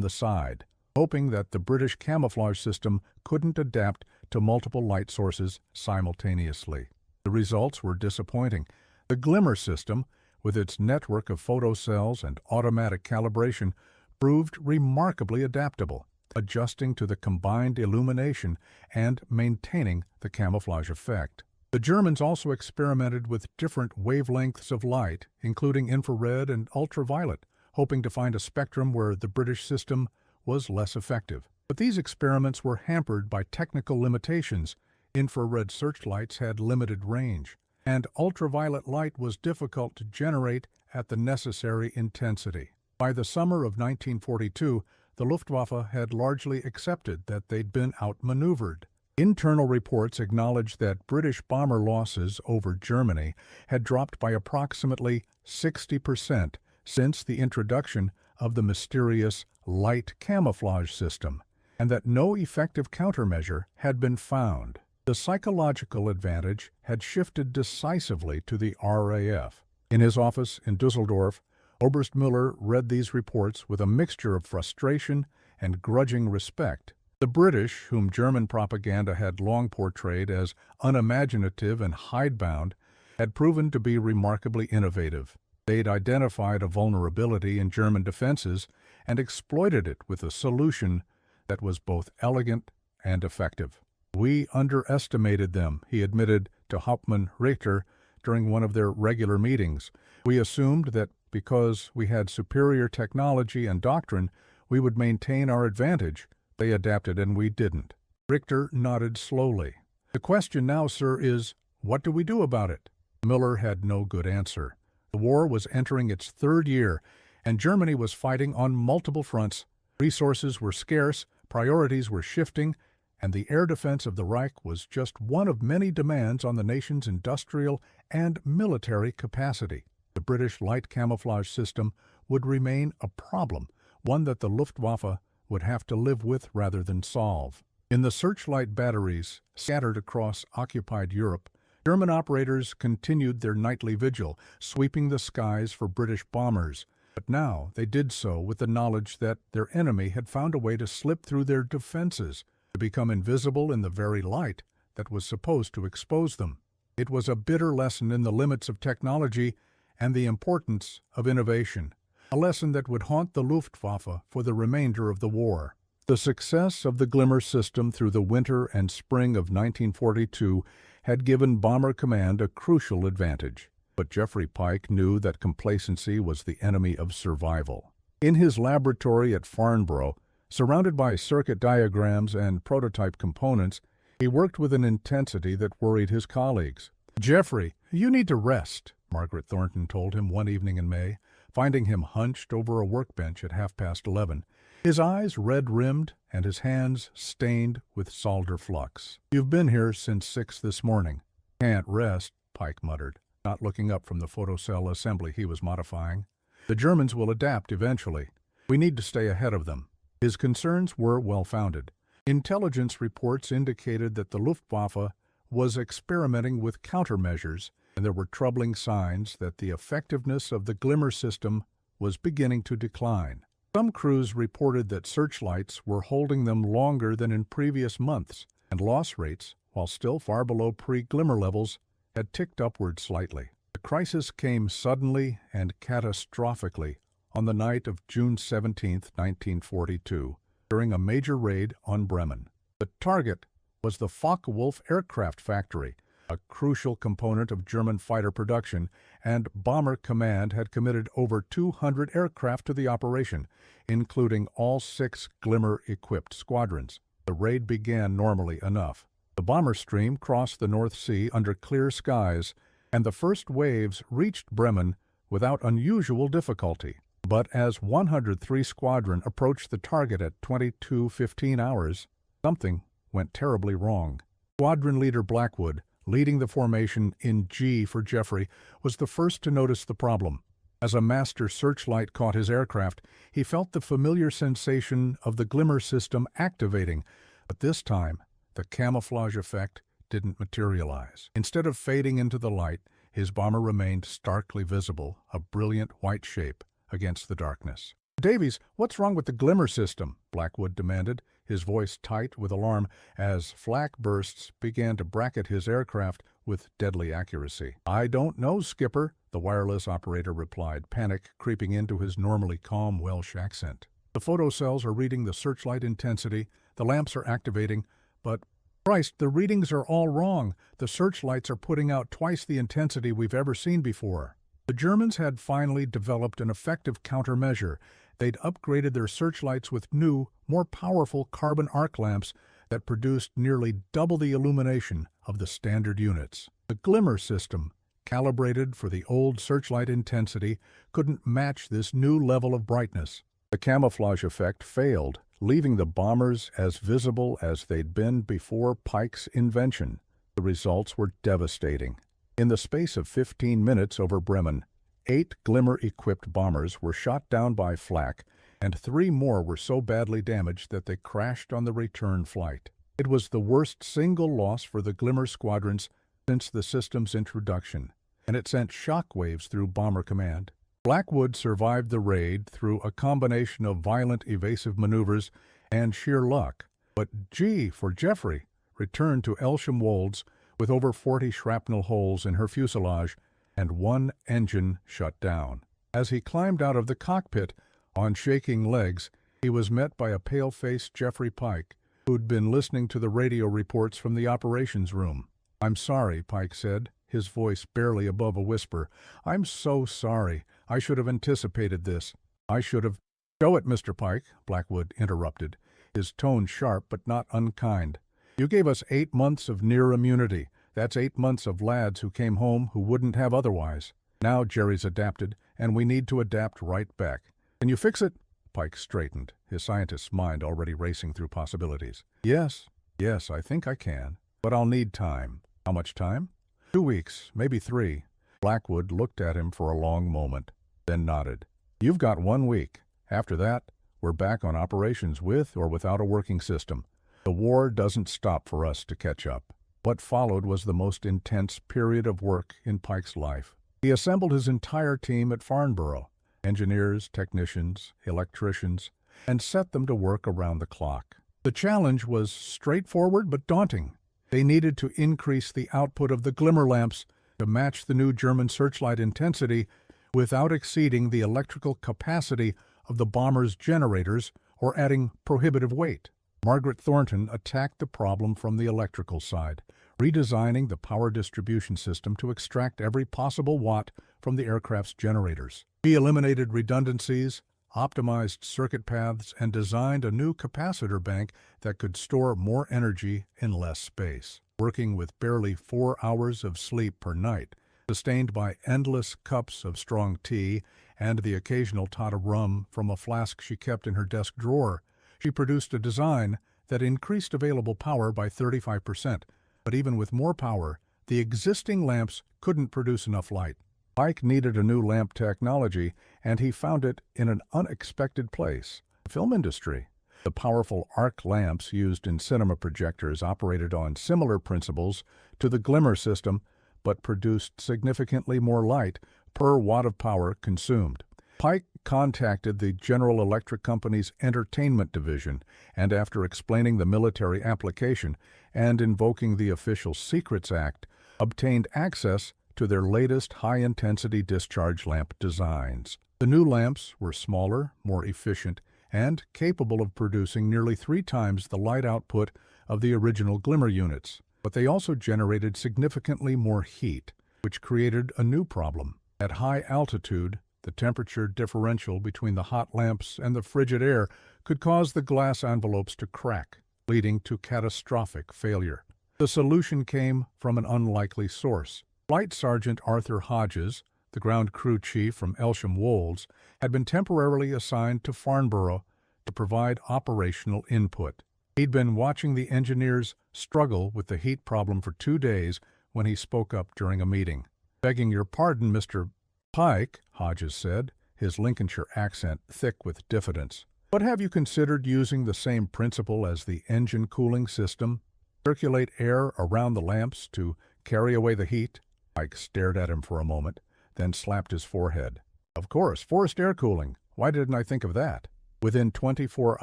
the side, hoping that the British camouflage system couldn't adapt to multiple light sources simultaneously. The results were disappointing. The Glimmer system, with its network of photocells and automatic calibration, proved remarkably adaptable, adjusting to the combined illumination and maintaining the camouflage effect. The Germans also experimented with different wavelengths of light, including infrared and ultraviolet, hoping to find a spectrum where the British system was less effective. But these experiments were hampered by technical limitations. Infrared searchlights had limited range, and ultraviolet light was difficult to generate at the necessary intensity. By the summer of 1942, the Luftwaffe had largely accepted that they'd been outmaneuvered. Internal reports acknowledged that British bomber losses over Germany had dropped by approximately 60% since the introduction of the mysterious light camouflage system, and that no effective countermeasure had been found. The psychological advantage had shifted decisively to the RAF. In his office in Dusseldorf, Oberst Müller read these reports with a mixture of frustration and grudging respect. The British, whom German propaganda had long portrayed as unimaginative and hidebound, had proven to be remarkably innovative. They'd identified a vulnerability in German defenses and exploited it with a solution that was both elegant and effective. "We underestimated them," he admitted to Hauptmann Richter during one of their regular meetings. "We assumed that because we had superior technology and doctrine, we would maintain our advantage. They adapted and we didn't." Richter nodded slowly. "The question now, sir, is, what do we do about it?" Müller had no good answer. The war was entering its third year, and Germany was fighting on multiple fronts. Resources were scarce, priorities were shifting, and the air defense of the Reich was just one of many demands on the nation's industrial and military capacity. The British light camouflage system would remain a problem, one that the Luftwaffe would have to live with rather than solve. In the searchlight batteries scattered across occupied Europe, German operators continued their nightly vigil, sweeping the skies for British bombers. But now they did so with the knowledge that their enemy had found a way to slip through their defenses, to become invisible in the very light that was supposed to expose them. It was a bitter lesson in the limits of technology and the importance of innovation, a lesson that would haunt the Luftwaffe for the remainder of the war. The success of the Glimmer system through the winter and spring of 1942 had given Bomber Command a crucial advantage. But Jeffrey Pike knew that complacency was the enemy of survival. In his laboratory at Farnborough, surrounded by circuit diagrams and prototype components, he worked with an intensity that worried his colleagues. "Jeffrey, you need to rest," Margaret Thornton told him one evening in May, finding him hunched over a workbench at 11:30, his eyes red-rimmed and his hands stained with solder flux. "You've been here since 6 this morning." "Can't rest," Pike muttered, not looking up from the photocell assembly he was modifying. "The Germans will adapt eventually. We need to stay ahead of them." His concerns were well-founded. Intelligence reports indicated that the Luftwaffe was experimenting with countermeasures, and there were troubling signs that the effectiveness of the Glimmer system was beginning to decline. Some crews reported that searchlights were holding them longer than in previous months, and loss rates, while still far below pre-Glimmer levels, had ticked upward slightly. The crisis came suddenly and catastrophically on the night of June 17, 1942, during a major raid on Bremen. The target was the Focke-Wulf aircraft factory, a crucial component of German fighter production, and Bomber Command had committed over 200 aircraft to the operation, including all 6 Glimmer-equipped squadrons. The raid began normally enough. The bomber stream crossed the North Sea under clear skies, and the first waves reached Bremen without unusual difficulty. But as 103 Squadron approached the target at 22:15 hours, something went terribly wrong. Squadron leader Blackwood, leading the formation in G for Jeffrey, was the first to notice the problem. As a master searchlight caught his aircraft, he felt the familiar sensation of the glimmer system activating, but this time, the camouflage effect didn't materialize. Instead of fading into the light, his bomber remained starkly visible, a brilliant white shape against the darkness. "Davies, what's wrong with the glimmer system?" Blackwood demanded, his voice tight with alarm as flak bursts began to bracket his aircraft with deadly accuracy. "I don't know, Skipper," the wireless operator replied, panic creeping into his normally calm Welsh accent. "The photocells are reading the searchlight intensity, the lamps are activating, but Christ, the readings are all wrong. The searchlights are putting out twice the intensity we've ever seen before." The Germans had finally developed an effective countermeasure. They'd upgraded their searchlights with new, more powerful carbon arc lamps that produced nearly double the illumination of the standard units. The glimmer system, calibrated for the old searchlight intensity, couldn't match this new level of brightness. The camouflage effect failed, leaving the bombers as visible as they'd been before Pike's invention. The results were devastating. In the space of 15 minutes over Bremen, 8 glimmer-equipped bombers were shot down by flak, and 3 more were so badly damaged that they crashed on the return flight. It was the worst single loss for the glimmer squadrons since the system's introduction, and it sent shockwaves through Bomber Command. Blackwood survived the raid through a combination of violent evasive maneuvers and sheer luck, but G for Jeffrey returned to Elsham Wolds with over 40 shrapnel holes in her fuselage and 1 engine shut down. As he climbed out of the cockpit on shaking legs, he was met by a pale-faced Jeffrey Pike, who'd been listening to the radio reports from the operations room. "I'm sorry," Pike said, his voice barely above a whisper. "I'm so sorry. I should have anticipated this. I should have—" "Show it, Mr. Pike," Blackwood interrupted, his tone sharp but not unkind. "You gave us 8 months of near immunity. That's 8 months of lads who came home who wouldn't have otherwise. Now Jerry's adapted, and we need to adapt right back. Can you fix it?" Pike straightened, his scientist's mind already racing through possibilities. Yes, I think I can. But I'll need time." "How much time?" 2 weeks, maybe 3. Blackwood looked at him for a long moment, then nodded. "You've got 1 week. After that, we're back on operations with or without a working system. The war doesn't stop for us to catch up." What followed was the most intense period of work in Pike's life. He assembled his entire team at Farnborough, engineers, technicians, electricians, and set them to work around the clock. The challenge was straightforward but daunting. They needed to increase the output of the glimmer lamps to match the new German searchlight intensity without exceeding the electrical capacity of the bomber's generators or adding prohibitive weight. Margaret Thornton attacked the problem from the electrical side, redesigning the power distribution system to extract every possible watt from the aircraft's generators. She eliminated redundancies, optimized circuit paths, and designed a new capacitor bank that could store more energy in less space. Working with barely 4 hours of sleep per night, sustained by endless cups of strong tea and the occasional tot of rum from a flask she kept in her desk drawer, she produced a design that increased available power by 35%, but even with more power, the existing lamps couldn't produce enough light. Pike needed a new lamp technology, and he found it in an unexpected place: the film industry. The powerful arc lamps used in cinema projectors operated on similar principles to the glimmer system, but produced significantly more light per watt of power consumed. Pike contacted the General Electric Company's entertainment division, and after explaining the military application and invoking the Official Secrets Act, obtained access to their latest high-intensity discharge lamp designs. The new lamps were smaller, more efficient, and capable of producing nearly 3 times the light output of the original glimmer units. But they also generated significantly more heat, which created a new problem. At high altitude, the temperature differential between the hot lamps and the frigid air could cause the glass envelopes to crack, leading to catastrophic failure. The solution came from an unlikely source. Flight Sergeant Arthur Hodges, the ground crew chief from Elsham Wolds, had been temporarily assigned to Farnborough to provide operational input. He'd been watching the engineers struggle with the heat problem for 2 days when he spoke up during a meeting. "Begging your pardon, Mr. Pike," Hodges said, his Lincolnshire accent thick with diffidence. "But have you considered using the same principle as the engine cooling system? Circulate air around the lamps to carry away the heat?" Pike stared at him for a moment, then slapped his forehead. "Of course, forced air cooling. Why didn't I think of that?" Within 24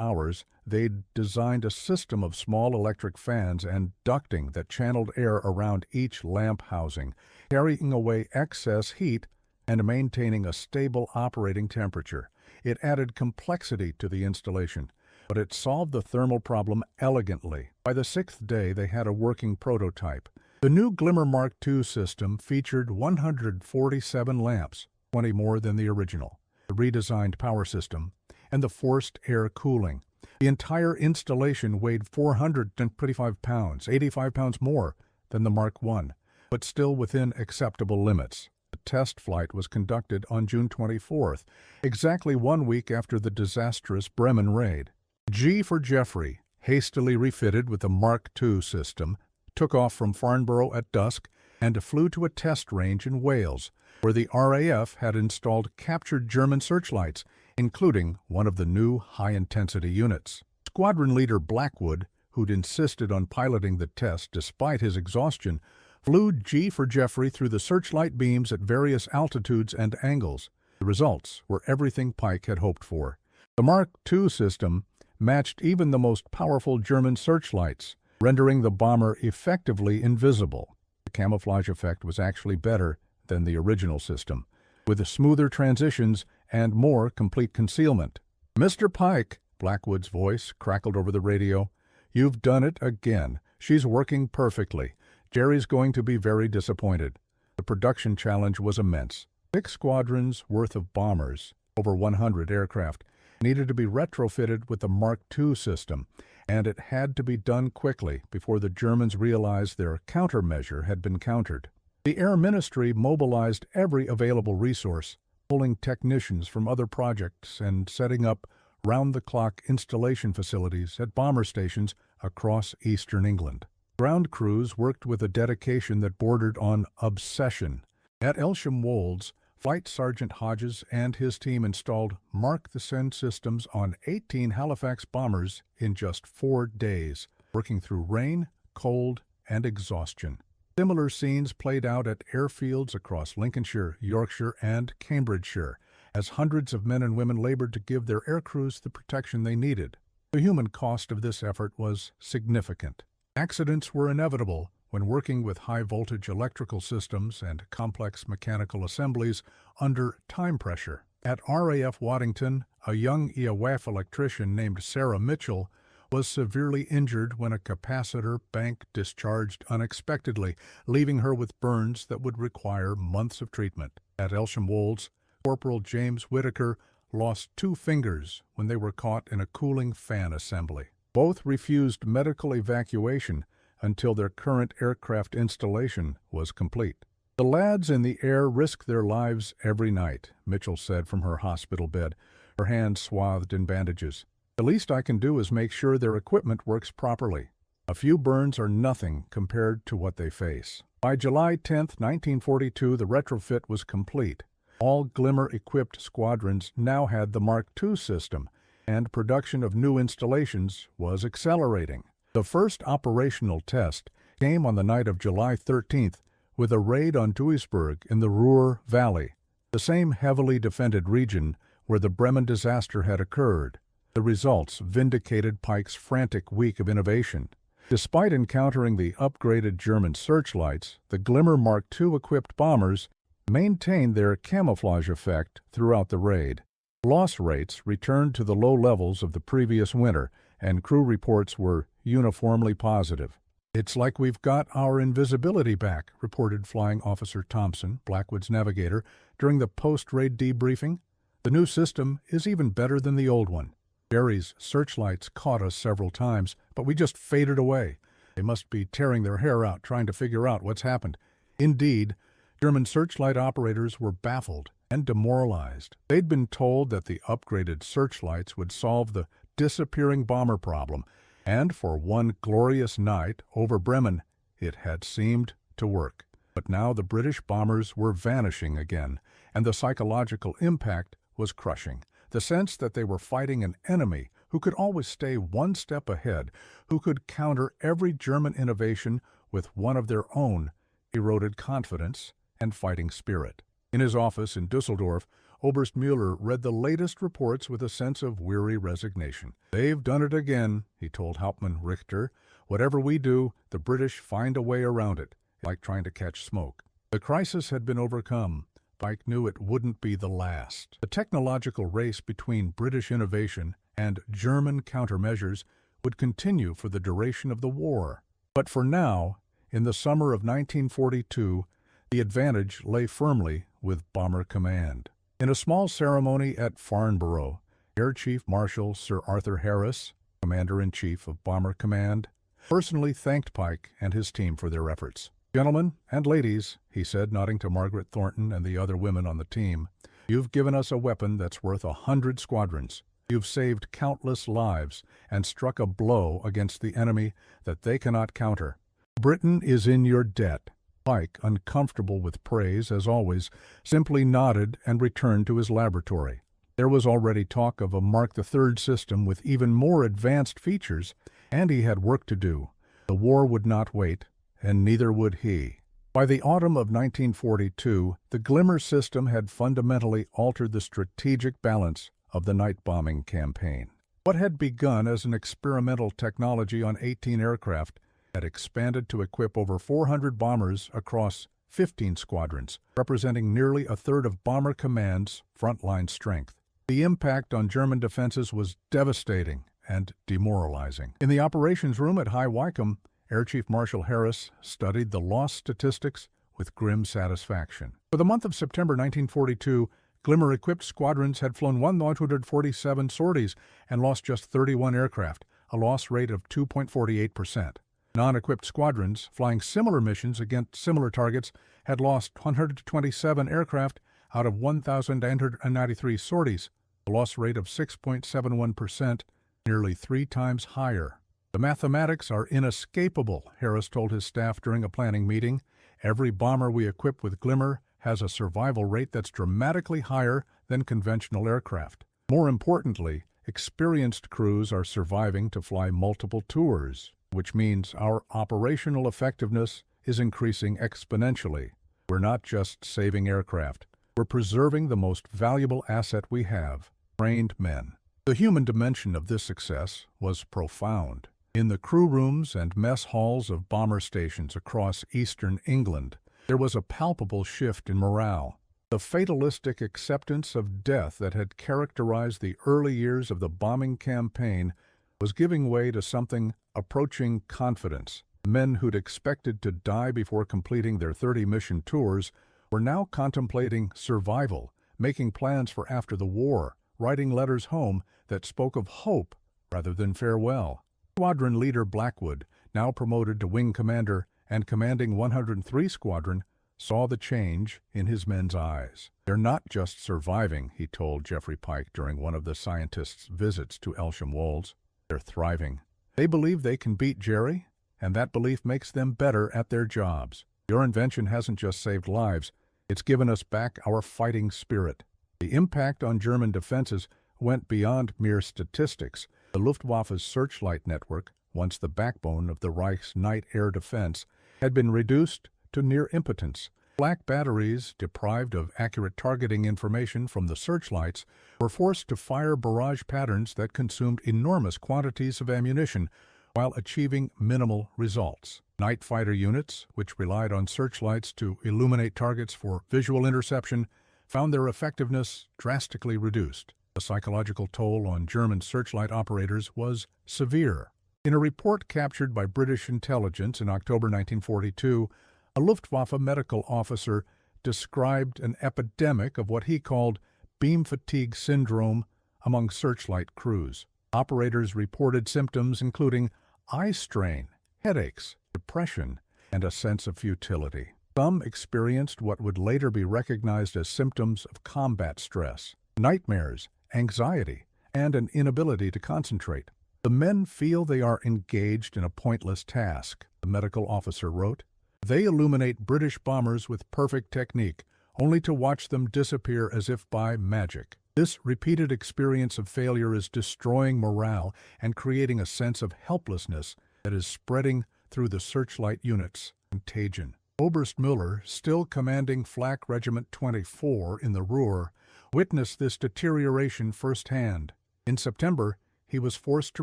hours, they'd designed a system of small electric fans and ducting that channeled air around each lamp housing, carrying away excess heat and maintaining a stable operating temperature. It added complexity to the installation, but it solved the thermal problem elegantly. By the 6th day, they had a working prototype. The new Glimmer Mark II system featured 147 lamps, 20 more than the original, the redesigned power system, and the forced air cooling. The entire installation weighed 425 pounds, 85 pounds more than the Mark I, but still within acceptable limits. The test flight was conducted on June 24th, exactly 1 week after the disastrous Bremen raid. G for Jeffrey, hastily refitted with the Mark II system, took off from Farnborough at dusk and flew to a test range in Wales, where the RAF had installed captured German searchlights, including one of the new high-intensity units. Squadron leader Blackwood, who'd insisted on piloting the test despite his exhaustion, flew G for Jeffrey through the searchlight beams at various altitudes and angles. The results were everything Pike had hoped for. The Mark II system matched even the most powerful German searchlights, rendering the bomber effectively invisible. The camouflage effect was actually better than the original system, with smoother transitions and more complete concealment. "Mr. Pike," Blackwood's voice crackled over the radio, "you've done it again. She's working perfectly. Jerry's going to be very disappointed." The production challenge was immense. 6 squadrons worth of bombers, over 100 aircraft, needed to be retrofitted with the Mark II system, and it had to be done quickly before the Germans realized their countermeasure had been countered. The Air Ministry mobilized every available resource, pulling technicians from other projects and setting up round-the-clock installation facilities at bomber stations across eastern England. Ground crews worked with a dedication that bordered on obsession. At Elsham Wolds, Flight Sergeant Hodges and his team installed Mark the Send systems on 18 Halifax bombers in just 4 days, working through rain, cold, and exhaustion. Similar scenes played out at airfields across Lincolnshire, Yorkshire, and Cambridgeshire, as hundreds of men and women labored to give their aircrews the protection they needed. The human cost of this effort was significant. Accidents were inevitable when working with high-voltage electrical systems and complex mechanical assemblies under time pressure. At RAF Waddington, a young EAWAF electrician named Sarah Mitchell was severely injured when a capacitor bank discharged unexpectedly, leaving her with burns that would require months of treatment. At Elsham Wolds, Corporal James Whitaker lost 2 fingers when they were caught in a cooling fan assembly. Both refused medical evacuation until their current aircraft installation was complete. "The lads in the air risk their lives every night," Mitchell said from her hospital bed, her hands swathed in bandages. "The least I can do is make sure their equipment works properly. A few burns are nothing compared to what they face." By July 10, 1942, the retrofit was complete. All Glimmer-equipped squadrons now had the Mark II system, and production of new installations was accelerating. The first operational test came on the night of July 13th with a raid on Duisburg in the Ruhr Valley, the same heavily defended region where the Bremen disaster had occurred. The results vindicated Pike's frantic week of innovation. Despite encountering the upgraded German searchlights, the Glimmer Mark II-equipped bombers maintained their camouflage effect throughout the raid. Loss rates returned to the low levels of the previous winter, and crew reports were uniformly positive. "It's like we've got our invisibility back," reported Flying Officer Thompson, Blackwood's navigator, during the post-raid debriefing. "The new system is even better than the old one. Jerry's searchlights caught us several times, but we just faded away. They must be tearing their hair out trying to figure out what's happened." Indeed, German searchlight operators were baffled and demoralized. They'd been told that the upgraded searchlights would solve the disappearing bomber problem, and for one glorious night over Bremen, it had seemed to work. But now the British bombers were vanishing again, and the psychological impact was crushing. The sense that they were fighting an enemy who could always stay one step ahead, who could counter every German innovation with one of their own, eroded confidence and fighting spirit. In his office in Dusseldorf, Oberst Müller read the latest reports with a sense of weary resignation. "They've done it again," he told Hauptmann Richter. "Whatever we do, the British find a way around it, like trying to catch smoke." The crisis had been overcome. Pike knew it wouldn't be the last. The technological race between British innovation and German countermeasures would continue for the duration of the war. But for now, in the summer of 1942, the advantage lay firmly with Bomber Command. In a small ceremony at Farnborough, Air Chief Marshal Sir Arthur Harris, Commander-in-Chief of Bomber Command, personally thanked Pike and his team for their efforts. "Gentlemen and ladies," he said, nodding to Margaret Thornton and the other women on the team, "you've given us a weapon that's worth 100 squadrons. You've saved countless lives and struck a blow against the enemy that they cannot counter. Britain is in your debt." Pike, uncomfortable with praise as always, simply nodded and returned to his laboratory. There was already talk of a Mark III system with even more advanced features, and he had work to do. The war would not wait, and neither would he. By the autumn of 1942, the Glimmer system had fundamentally altered the strategic balance of the night bombing campaign. What had begun as an experimental technology on 18 aircraft had expanded to equip over 400 bombers across 15 squadrons, representing nearly a third of Bomber Command's frontline strength. The impact on German defenses was devastating and demoralizing. In the operations room at High Wycombe, Air Chief Marshal Harris studied the loss statistics with grim satisfaction. For the month of September 1942, Glimmer-equipped squadrons had flown 147 sorties and lost just 31 aircraft, a loss rate of 2.48%. Non-equipped squadrons, flying similar missions against similar targets, had lost 127 aircraft out of 1,993 sorties, a loss rate of 6.71%, nearly 3 times higher. "The mathematics are inescapable," Harris told his staff during a planning meeting. "Every bomber we equip with Glimmer has a survival rate that's dramatically higher than conventional aircraft. More importantly, experienced crews are surviving to fly multiple tours, which means our operational effectiveness is increasing exponentially. We're not just saving aircraft, we're preserving the most valuable asset we have, trained men." The human dimension of this success was profound. In the crew rooms and mess halls of bomber stations across eastern England, there was a palpable shift in morale. The fatalistic acceptance of death that had characterized the early years of the bombing campaign was giving way to something approaching confidence. Men who'd expected to die before completing their 30-mission tours were now contemplating survival, making plans for after the war, writing letters home that spoke of hope rather than farewell. Squadron leader Blackwood, now promoted to wing commander and commanding 103 Squadron, saw the change in his men's eyes. "They're not just surviving," he told Geoffrey Pike during one of the scientists' visits to Elsham Wolds. "They're thriving. They believe they can beat Jerry, and that belief makes them better at their jobs. Your invention hasn't just saved lives, it's given us back our fighting spirit." The impact on German defenses went beyond mere statistics. The Luftwaffe's Searchlight network, once the backbone of the Reich's night air defense, had been reduced to near impotence. Black batteries, deprived of accurate targeting information from the searchlights, were forced to fire barrage patterns that consumed enormous quantities of ammunition while achieving minimal results. Night fighter units, which relied on searchlights to illuminate targets for visual interception, found their effectiveness drastically reduced. The psychological toll on German searchlight operators was severe. In a report captured by British intelligence in October 1942, a Luftwaffe medical officer described an epidemic of what he called beam fatigue syndrome among searchlight crews. Operators reported symptoms including eye strain, headaches, depression, and a sense of futility. Some experienced what would later be recognized as symptoms of combat stress, nightmares, anxiety, and an inability to concentrate. "The men feel they are engaged in a pointless task," the medical officer wrote. They illuminate British bombers with perfect technique, only to watch them disappear as if by magic. This repeated experience of failure is destroying morale and creating a sense of helplessness that is spreading through the Searchlight units. Contagion. Oberst Müller, still commanding Flak Regiment 24 in the Ruhr, witnessed this deterioration firsthand. In September, he was forced to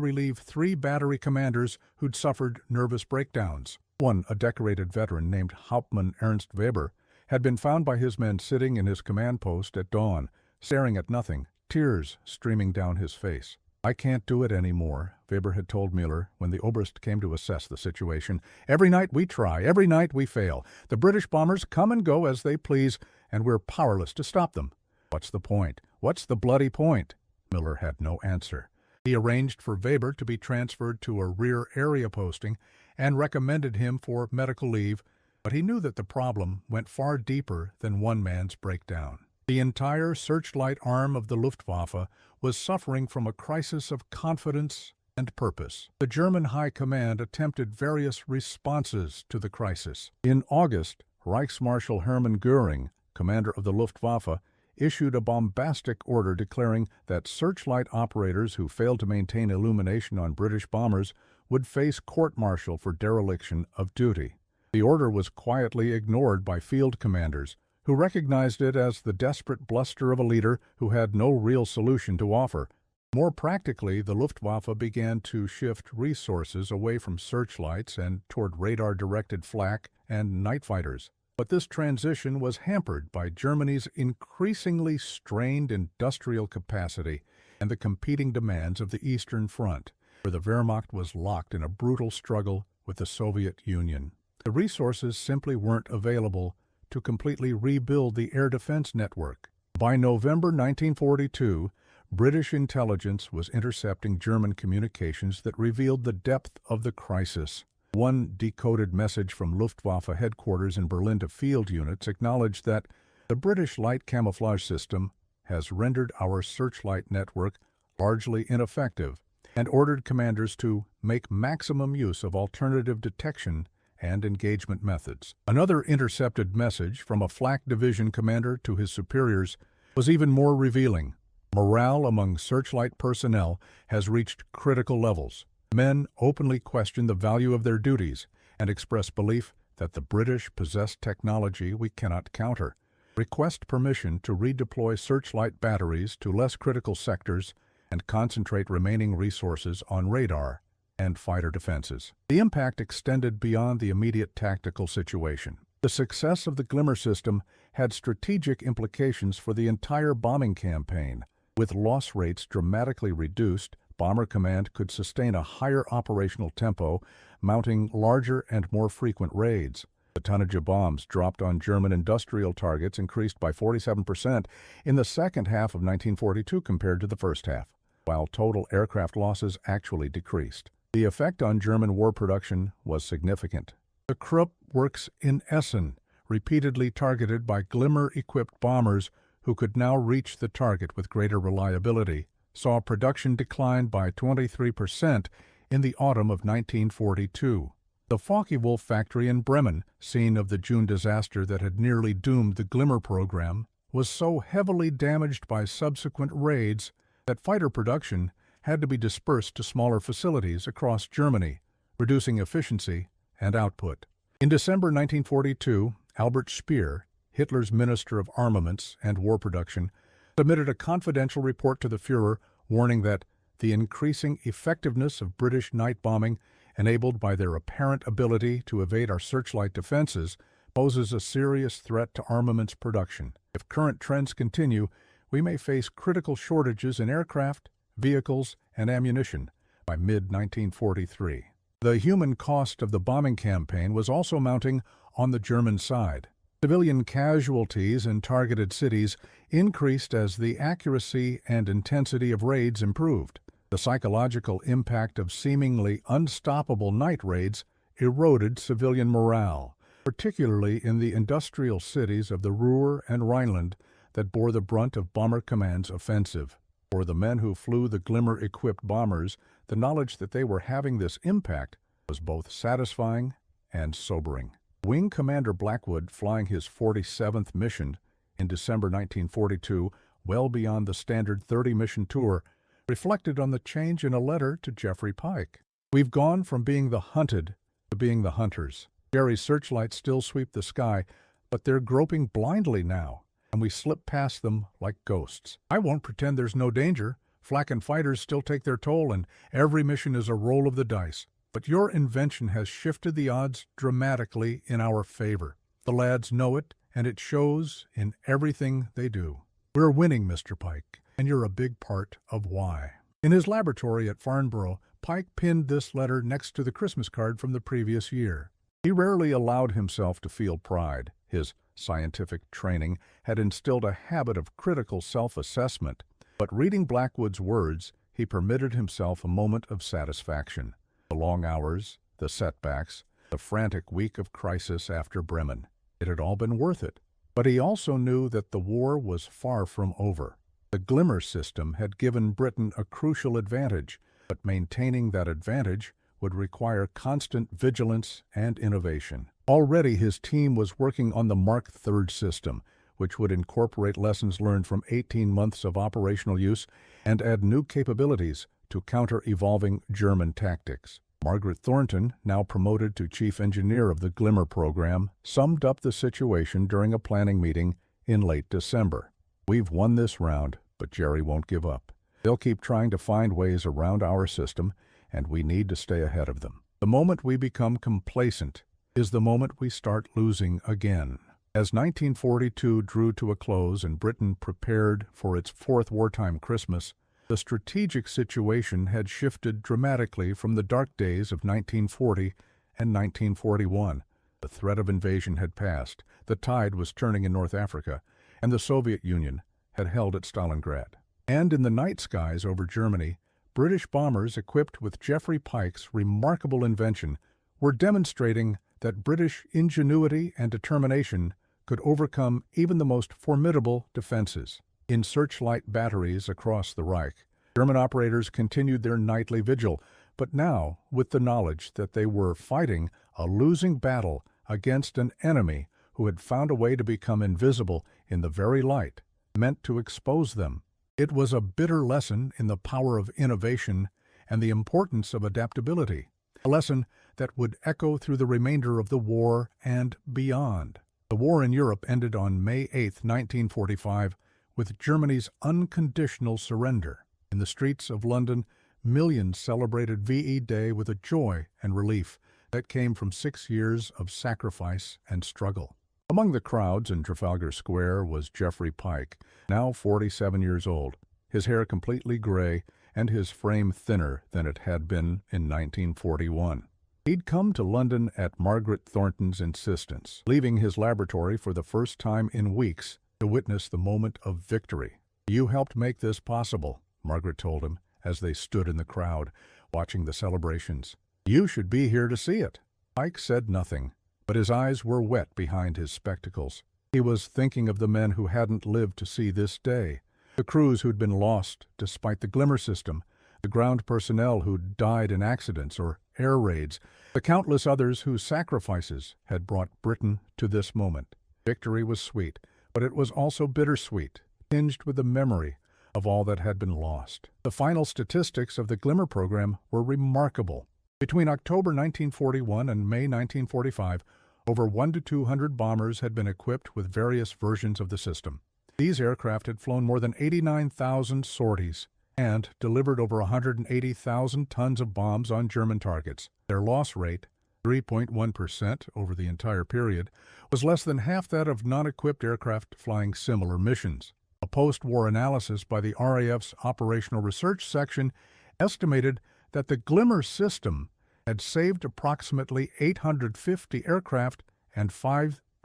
relieve 3 battery commanders who'd suffered nervous breakdowns. One, a decorated veteran named Hauptmann Ernst Weber, had been found by his men sitting in his command post at dawn, staring at nothing, tears streaming down his face. "I can't do it anymore," Weber had told Müller when the Oberst came to assess the situation. "Every night we try, every night we fail. The British bombers come and go as they please, and we're powerless to stop them. What's the point? What's the bloody point?" Müller had no answer. He arranged for Weber to be transferred to a rear area posting and recommended him for medical leave, but he knew that the problem went far deeper than one man's breakdown. The entire Searchlight arm of the Luftwaffe was suffering from a crisis of confidence and purpose. The German High Command attempted various responses to the crisis. In August, Reichsmarschall Hermann Göring, commander of the Luftwaffe, issued a bombastic order declaring that Searchlight operators who failed to maintain illumination on British bombers would face court-martial for dereliction of duty. The order was quietly ignored by field commanders, who recognized it as the desperate bluster of a leader who had no real solution to offer. More practically, the Luftwaffe began to shift resources away from searchlights and toward radar-directed flak and night fighters. But this transition was hampered by Germany's increasingly strained industrial capacity and the competing demands of the Eastern Front, where the Wehrmacht was locked in a brutal struggle with the Soviet Union. The resources simply weren't available to completely rebuild the air defense network. By November 1942, British intelligence was intercepting German communications that revealed the depth of the crisis. One decoded message from Luftwaffe headquarters in Berlin to field units acknowledged that the British light camouflage system has rendered our Searchlight network largely ineffective and ordered commanders to make maximum use of alternative detection and engagement methods. Another intercepted message from a Flak Division commander to his superiors was even more revealing. Morale among Searchlight personnel has reached critical levels. Men openly question the value of their duties and express belief that the British possess technology we cannot counter. Request permission to redeploy Searchlight batteries to less critical sectors and concentrate remaining resources on radar and fighter defenses. The impact extended beyond the immediate tactical situation. The success of the Glimmer system had strategic implications for the entire bombing campaign. With loss rates dramatically reduced, Bomber Command could sustain a higher operational tempo, mounting larger and more frequent raids. The tonnage of bombs dropped on German industrial targets increased by 47% in the second half of 1942 compared to the first half, while total aircraft losses actually decreased. The effect on German war production was significant. The Krupp works in Essen, repeatedly targeted by Glimmer-equipped bombers who could now reach the target with greater reliability, saw production decline by 23% in the autumn of 1942. The Focke-Wulf factory in Bremen, scene of the June disaster that had nearly doomed the Glimmer program, was so heavily damaged by subsequent raids that fighter production had to be dispersed to smaller facilities across Germany, reducing efficiency and output. In December 1942, Albert Speer, Hitler's Minister of Armaments and War Production, submitted a confidential report to the Führer warning that the increasing effectiveness of British night bombing, enabled by their apparent ability to evade our searchlight defenses, poses a serious threat to armaments production. If current trends continue, we may face critical shortages in aircraft, vehicles, and ammunition by mid-1943. The human cost of the bombing campaign was also mounting on the German side. Civilian casualties in targeted cities increased as the accuracy and intensity of raids improved. The psychological impact of seemingly unstoppable night raids eroded civilian morale, particularly in the industrial cities of the Ruhr and Rhineland that bore the brunt of Bomber Command's offensive. For the men who flew the Glimmer-equipped bombers, the knowledge that they were having this impact was both satisfying and sobering. Wing Commander Blackwood, flying his 47th mission in December 1942, well beyond the standard 30-mission tour, reflected on the change in a letter to Jeffrey Pike. "We've gone from being the hunted to being the hunters. Jerry's searchlights still sweep the sky, but they're groping blindly now, and we slip past them like ghosts. I won't pretend there's no danger. Flak and fighters still take their toll, and every mission is a roll of the dice. But your invention has shifted the odds dramatically in our favor. The lads know it, and it shows in everything they do. We're winning, Mr. Pike, and you're a big part of why." In his laboratory at Farnborough, Pike pinned this letter next to the Christmas card from the previous year. He rarely allowed himself to feel pride. His scientific training had instilled a habit of critical self-assessment, but reading Blackwood's words, he permitted himself a moment of satisfaction. The long hours, the setbacks, the frantic week of crisis after Bremen. It had all been worth it. But he also knew that the war was far from over. The Glimmer system had given Britain a crucial advantage, but maintaining that advantage would require constant vigilance and innovation. Already his team was working on the Mark III system, which would incorporate lessons learned from 18 months of operational use and add new capabilities to counter evolving German tactics. Margaret Thornton, now promoted to chief engineer of the Glimmer program, summed up the situation during a planning meeting in late December. "We've won this round, but Jerry won't give up. They'll keep trying to find ways around our system, and we need to stay ahead of them. The moment we become complacent is the moment we start losing again." As 1942 drew to a close and Britain prepared for its fourth wartime Christmas, the strategic situation had shifted dramatically from the dark days of 1940 and 1941. The threat of invasion had passed, the tide was turning in North Africa, and the Soviet Union had held at Stalingrad. And in the night skies over Germany, British bombers equipped with Jeffrey Pike's remarkable invention were demonstrating that British ingenuity and determination could overcome even the most formidable defenses. In searchlight batteries across the Reich, German operators continued their nightly vigil, but now with the knowledge that they were fighting a losing battle against an enemy who had found a way to become invisible in the very light meant to expose them. It was a bitter lesson in the power of innovation and the importance of adaptability, a lesson that would echo through the remainder of the war and beyond. The war in Europe ended on May 8, 1945, with Germany's unconditional surrender. In the streets of London, millions celebrated VE Day with a joy and relief that came from 6 years of sacrifice and struggle. Among the crowds in Trafalgar Square was Jeffrey Pike, now 47 years old, his hair completely gray and his frame thinner than it had been in 1941. He'd come to London at Margaret Thornton's insistence, leaving his laboratory for the first time in weeks to witness the moment of victory. "You helped make this possible," Margaret told him as they stood in the crowd, watching the celebrations. "You should be here to see it." Pike said nothing, but his eyes were wet behind his spectacles. He was thinking of the men who hadn't lived to see this day, the crews who'd been lost despite the Glimmer system, the ground personnel who'd died in accidents or air raids, the countless others whose sacrifices had brought Britain to this moment. Victory was sweet, but it was also bittersweet, tinged with the memory of all that had been lost. The final statistics of the Glimmer program were remarkable. Between October 1941 and May 1945, over 100 to 200 bombers had been equipped with various versions of the system. These aircraft had flown more than 89,000 sorties and delivered over 180,000 tons of bombs on German targets. Their loss rate, 3.1% over the entire period, was less than half that of non-equipped aircraft flying similar missions. A post-war analysis by the RAF's Operational Research Section estimated that the Glimmer system had saved approximately 850 aircraft and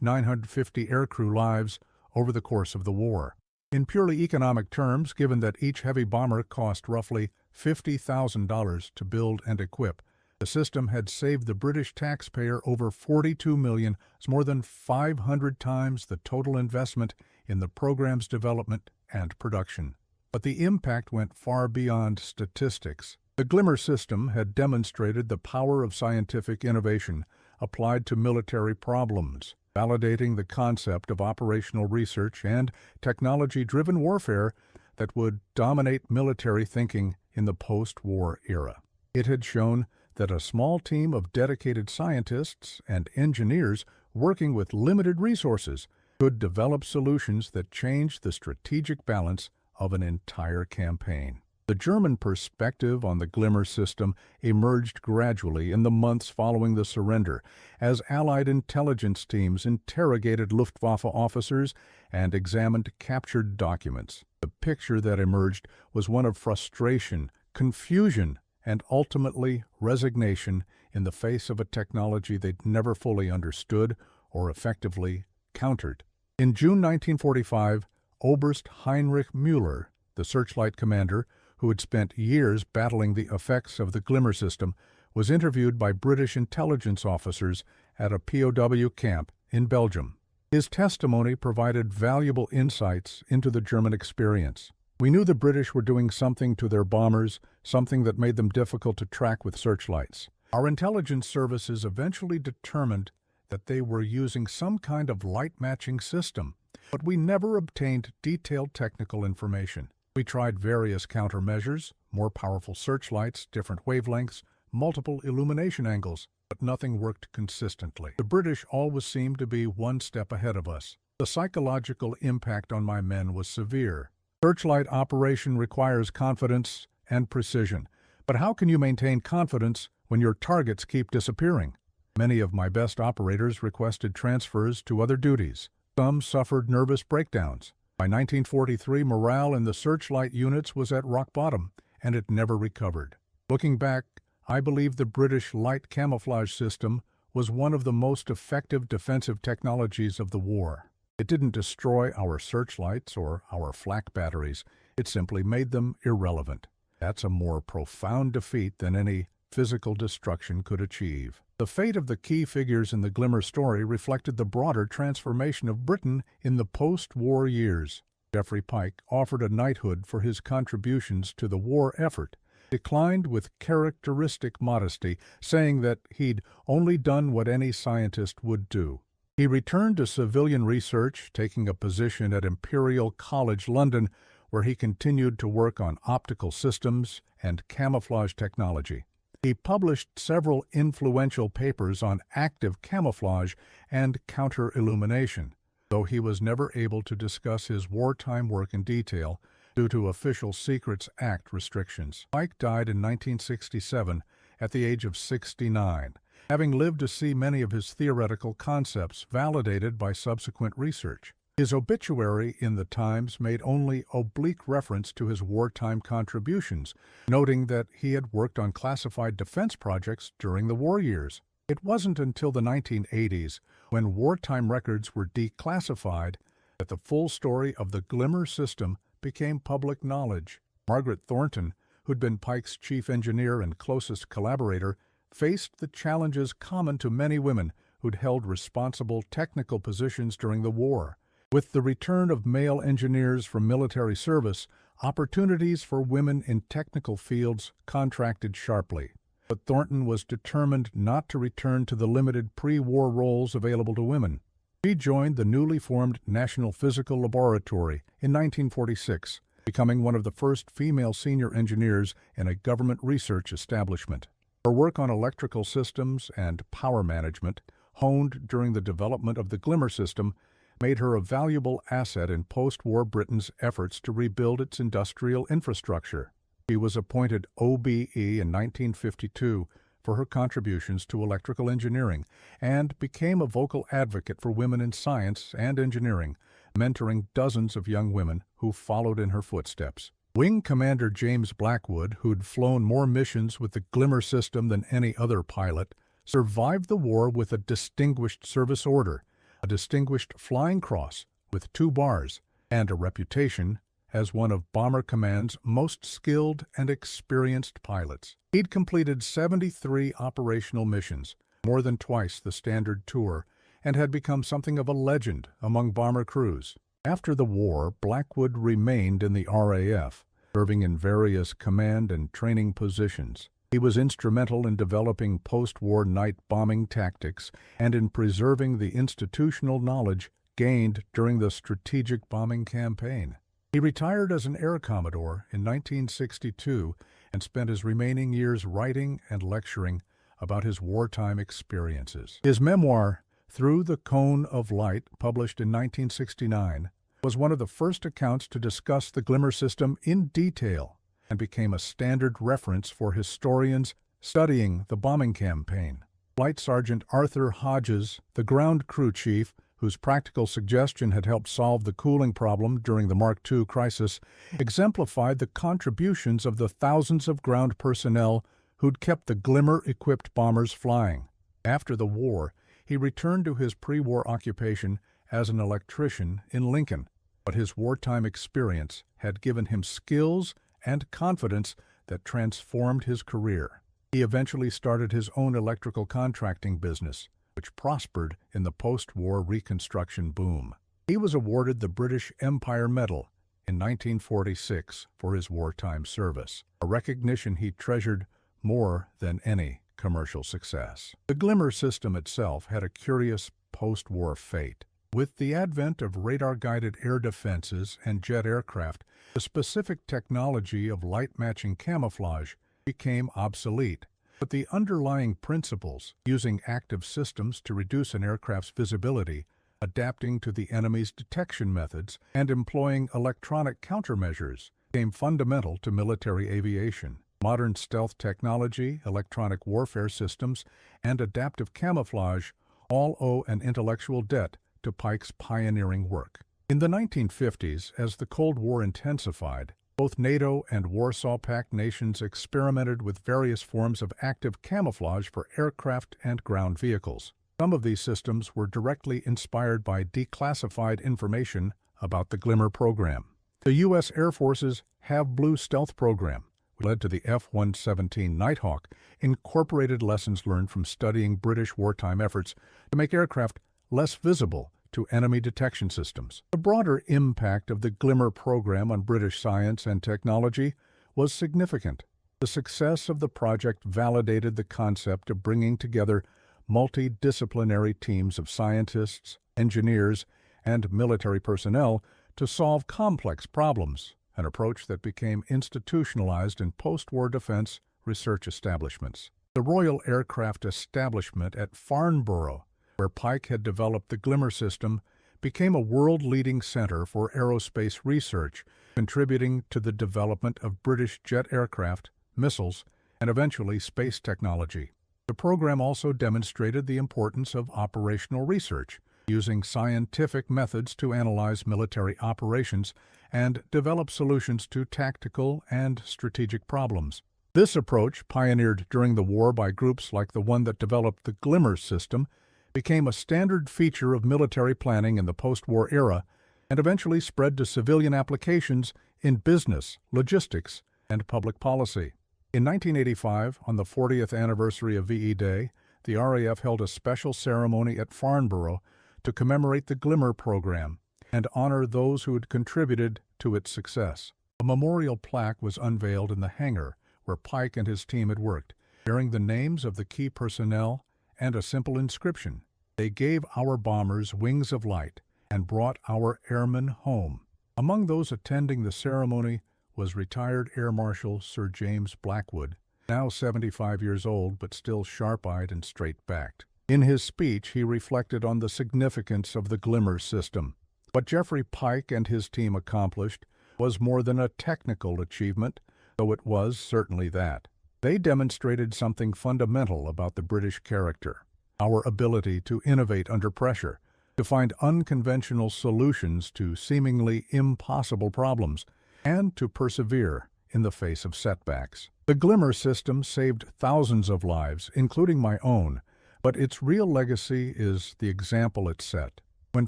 950 aircrew lives over the course of the war. In purely economic terms, given that each heavy bomber cost roughly $50,000 to build and equip, the system had saved the British taxpayer over $42 million, more than 500 times the total investment in the program's development and production. But the impact went far beyond statistics. The Glimmer system had demonstrated the power of scientific innovation applied to military problems, validating the concept of operational research and technology-driven warfare that would dominate military thinking in the post-war era. It had shown that a small team of dedicated scientists and engineers working with limited resources could develop solutions that changed the strategic balance of an entire campaign. The German perspective on the Glimmer system emerged gradually in the months following the surrender, as Allied intelligence teams interrogated Luftwaffe officers and examined captured documents. The picture that emerged was one of frustration, confusion, and ultimately resignation in the face of a technology they'd never fully understood or effectively countered. In June 1945, Oberst Heinrich Müller, the Searchlight commander, who had spent years battling the effects of the Glimmer system, was interviewed by British intelligence officers at a POW camp in Belgium. His testimony provided valuable insights into the German experience. "We knew the British were doing something to their bombers, something that made them difficult to track with searchlights. Our intelligence services eventually determined that they were using some kind of light-matching system, but we never obtained detailed technical information. We tried various countermeasures, more powerful searchlights, different wavelengths, multiple illumination angles, but nothing worked consistently. The British always seemed to be one step ahead of us. The psychological impact on my men was severe. Searchlight operation requires confidence and precision, but how can you maintain confidence when your targets keep disappearing? Many of my best operators requested transfers to other duties. Some suffered nervous breakdowns. By 1943, morale in the Searchlight units was at rock bottom, and it never recovered. Looking back, I believe the British light camouflage system was one of the most effective defensive technologies of the war. It didn't destroy our searchlights or our flak batteries. It simply made them irrelevant. That's a more profound defeat than any physical destruction could achieve. The fate of the key figures in the Glimmer story reflected the broader transformation of Britain in the post-war years. Geoffrey Pike, offered a knighthood for his contributions to the war effort, declined with characteristic modesty, saying that he'd only done what any scientist would do. He returned to civilian research, taking a position at Imperial College London, where he continued to work on optical systems and camouflage technology. He published several influential papers on active camouflage and counter-illumination, though he was never able to discuss his wartime work in detail due to Official Secrets Act restrictions. Pike died in 1967 at the age of 69, having lived to see many of his theoretical concepts validated by subsequent research. His obituary in the Times made only oblique reference to his wartime contributions, noting that he had worked on classified defense projects during the war years. It wasn't until the 1980s, when wartime records were declassified, that the full story of the Glimmer system became public knowledge. Margaret Thornton, who'd been Pike's chief engineer and closest collaborator, faced the challenges common to many women who'd held responsible technical positions during the war. With the return of male engineers from military service, opportunities for women in technical fields contracted sharply. But Thornton was determined not to return to the limited pre-war roles available to women. She joined the newly formed National Physical Laboratory in 1946, becoming one of the first female senior engineers in a government research establishment. Her work on electrical systems and power management, honed during the development of the Glimmer system, made her a valuable asset in post-war Britain's efforts to rebuild its industrial infrastructure. She was appointed OBE in 1952 for her contributions to electrical engineering and became a vocal advocate for women in science and engineering, mentoring dozens of young women who followed in her footsteps. Wing Commander James Blackwood, who'd flown more missions with the Glimmer system than any other pilot, survived the war with a Distinguished Service Order, a Distinguished Flying Cross with 2 bars, and a reputation as one of Bomber Command's most skilled and experienced pilots. He'd completed 73 operational missions, more than twice the standard tour, and had become something of a legend among bomber crews. After the war, Blackwood remained in the RAF, serving in various command and training positions. He was instrumental in developing post-war night bombing tactics and in preserving the institutional knowledge gained during the strategic bombing campaign. He retired as an Air Commodore in 1962 and spent his remaining years writing and lecturing about his wartime experiences. His memoir, Through the Cone of Light, published in 1969, was one of the first accounts to discuss the Glimmer system in detail and became a standard reference for historians studying the bombing campaign. Flight Sergeant Arthur Hodges, the ground crew chief, whose practical suggestion had helped solve the cooling problem during the Mark II crisis, exemplified the contributions of the thousands of ground personnel who'd kept the Glimmer-equipped bombers flying. After the war, he returned to his pre-war occupation as an electrician in Lincoln, but his wartime experience had given him skills and confidence that transformed his career. He eventually started his own electrical contracting business, which prospered in the post-war Reconstruction boom. He was awarded the British Empire Medal in 1946 for his wartime service, a recognition he treasured more than any commercial success. The Glimmer system itself had a curious post-war fate. With the advent of radar-guided air defenses and jet aircraft, the specific technology of light-matching camouflage became obsolete. But the underlying principles, using active systems to reduce an aircraft's visibility, adapting to the enemy's detection methods, and employing electronic countermeasures, became fundamental to military aviation. Modern stealth technology, electronic warfare systems, and adaptive camouflage all owe an intellectual debt to Pike's pioneering work. In the 1950s, as the Cold War intensified, both NATO and Warsaw Pact nations experimented with various forms of active camouflage for aircraft and ground vehicles. Some of these systems were directly inspired by declassified information about the Glimmer program. The U.S. Air Force's Have Blue stealth program, which led to the F-117 Nighthawk, incorporated lessons learned from studying British wartime efforts to make aircraft less visible to enemy detection systems. The broader impact of the Glimmer program on British science and technology was significant. The success of the project validated the concept of bringing together multidisciplinary teams of scientists, engineers, and military personnel to solve complex problems, an approach that became institutionalized in post-war defense research establishments. The Royal Aircraft Establishment at Farnborough, where Pike had developed the Glimmer system, became a world-leading center for aerospace research, contributing to the development of British jet aircraft, missiles, and eventually space technology. The program also demonstrated the importance of operational research, using scientific methods to analyze military operations and develop solutions to tactical and strategic problems. This approach, pioneered during the war by groups like the one that developed the Glimmer system, became a standard feature of military planning in the post-war era and eventually spread to civilian applications in business, logistics, and public policy. In 1985, on the 40th anniversary of VE Day, the RAF held a special ceremony at Farnborough to commemorate the Glimmer program and honor those who had contributed to its success. A memorial plaque was unveiled in the hangar where Pike and his team had worked, bearing the names of the key personnel and a simple inscription: "They gave our bombers wings of light and brought our airmen home." Among those attending the ceremony was retired Air Marshal Sir James Blackwood, now 75 years old but still sharp-eyed and straight-backed. In his speech, he reflected on the significance of the Glimmer system. What Geoffrey Pike and his team accomplished was more than a technical achievement, though it was certainly that. They demonstrated something fundamental about the British character: our ability to innovate under pressure, to find unconventional solutions to seemingly impossible problems, and to persevere in the face of setbacks. The Glimmer system saved thousands of lives, including my own, but its real legacy is the example it set. When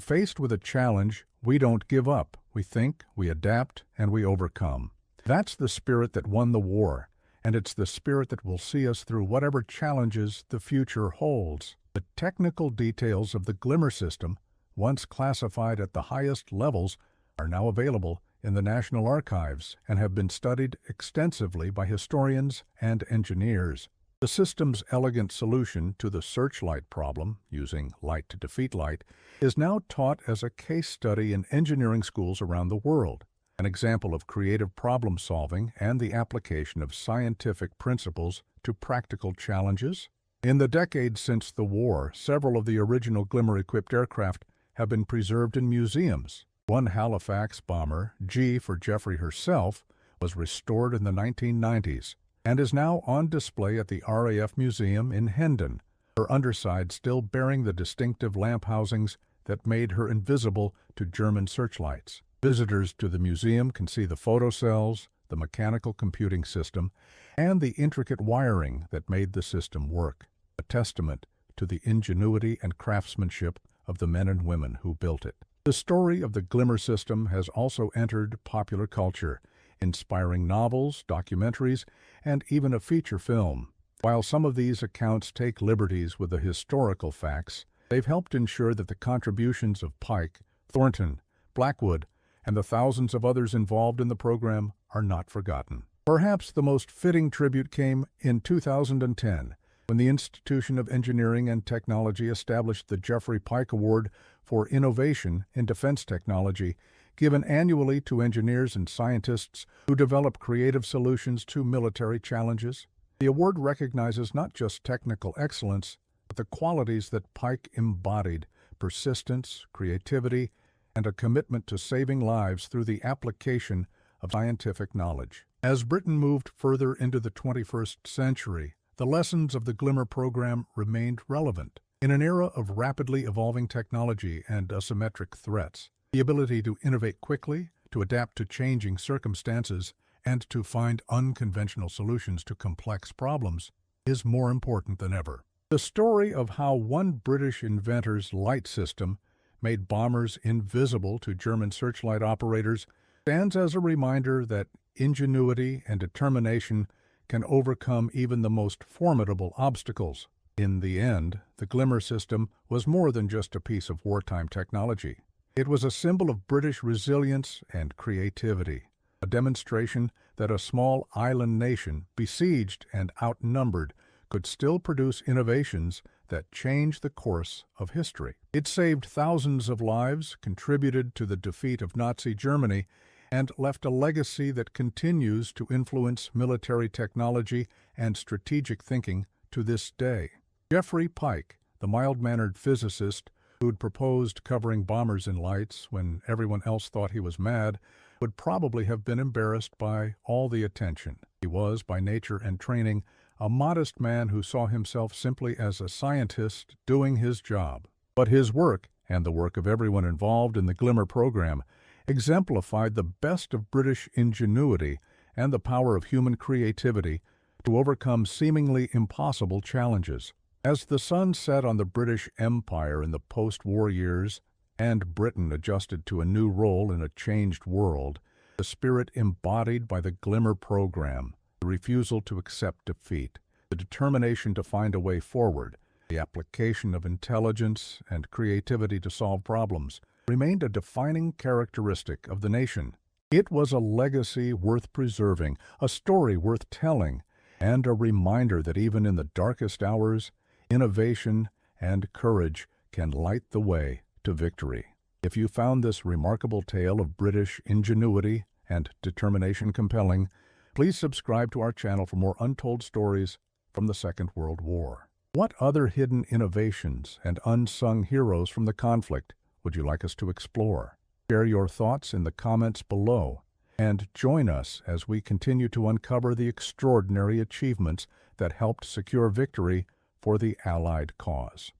faced with a challenge, we don't give up. We think, we adapt, and we overcome. That's the spirit that won the war, and it's the spirit that will see us through whatever challenges the future holds. The technical details of the Glimmer system, once classified at the highest levels, are now available in the National Archives and have been studied extensively by historians and engineers. The system's elegant solution to the Searchlight problem, using light to defeat light, is now taught as a case study in engineering schools around the world, an example of creative problem-solving and the application of scientific principles to practical challenges. In the decades since the war, several of the original Glimmer-equipped aircraft have been preserved in museums. One Halifax bomber, G for Jeffrey herself, was restored in the 1990s and is now on display at the RAF Museum in Hendon, her underside still bearing the distinctive lamp housings that made her invisible to German searchlights. Visitors to the museum can see the photocells, the mechanical computing system, and the intricate wiring that made the system work, a testament to the ingenuity and craftsmanship of the men and women who built it. The story of the Glimmer system has also entered popular culture, inspiring novels, documentaries, and even a feature film. While some of these accounts take liberties with the historical facts, they've helped ensure that the contributions of Pike, Thornton, Blackwood, and the thousands of others involved in the program are not forgotten. Perhaps the most fitting tribute came in 2010, when the Institution of Engineering and Technology established the Jeffrey Pike Award for Innovation in Defense Technology, given annually to engineers and scientists who develop creative solutions to military challenges. The award recognizes not just technical excellence, but the qualities that Pike embodied: persistence, creativity, and a commitment to saving lives through the application of scientific knowledge. As Britain moved further into the 21st century, the lessons of the Glimmer program remained relevant. In an era of rapidly evolving technology and asymmetric threats, the ability to innovate quickly, to adapt to changing circumstances, and to find unconventional solutions to complex problems is more important than ever. The story of how one British inventor's light system made bombers invisible to German searchlight operators stands as a reminder that ingenuity and determination can overcome even the most formidable obstacles. In the end, the Glimmer system was more than just a piece of wartime technology. It was a symbol of British resilience and creativity, a demonstration that a small island nation, besieged and outnumbered, could still produce innovations that changed the course of history. It saved thousands of lives, contributed to the defeat of Nazi Germany, and left a legacy that continues to influence military technology and strategic thinking to this day. Jeffrey Pike, the mild-mannered physicist who'd proposed covering bombers in lights when everyone else thought he was mad, would probably have been embarrassed by all the attention. He was, by nature and training, a modest man who saw himself simply as a scientist doing his job. But his work, and the work of everyone involved in the Glimmer program, exemplified the best of British ingenuity and the power of human creativity to overcome seemingly impossible challenges. As the sun set on the British Empire in the post-war years, and Britain adjusted to a new role in a changed world, the spirit embodied by the Glimmer program, the refusal to accept defeat, the determination to find a way forward, the application of intelligence and creativity to solve problems, remained a defining characteristic of the nation. It was a legacy worth preserving, a story worth telling, and a reminder that even in the darkest hours, innovation and courage can light the way to victory. If you found this remarkable tale of British ingenuity and determination compelling, please subscribe to our channel for more untold stories from the Second World War. What other hidden innovations and unsung heroes from the conflict would you like us to explore? Share your thoughts in the comments below, and join us as we continue to uncover the extraordinary achievements that helped secure victory for the Allied cause.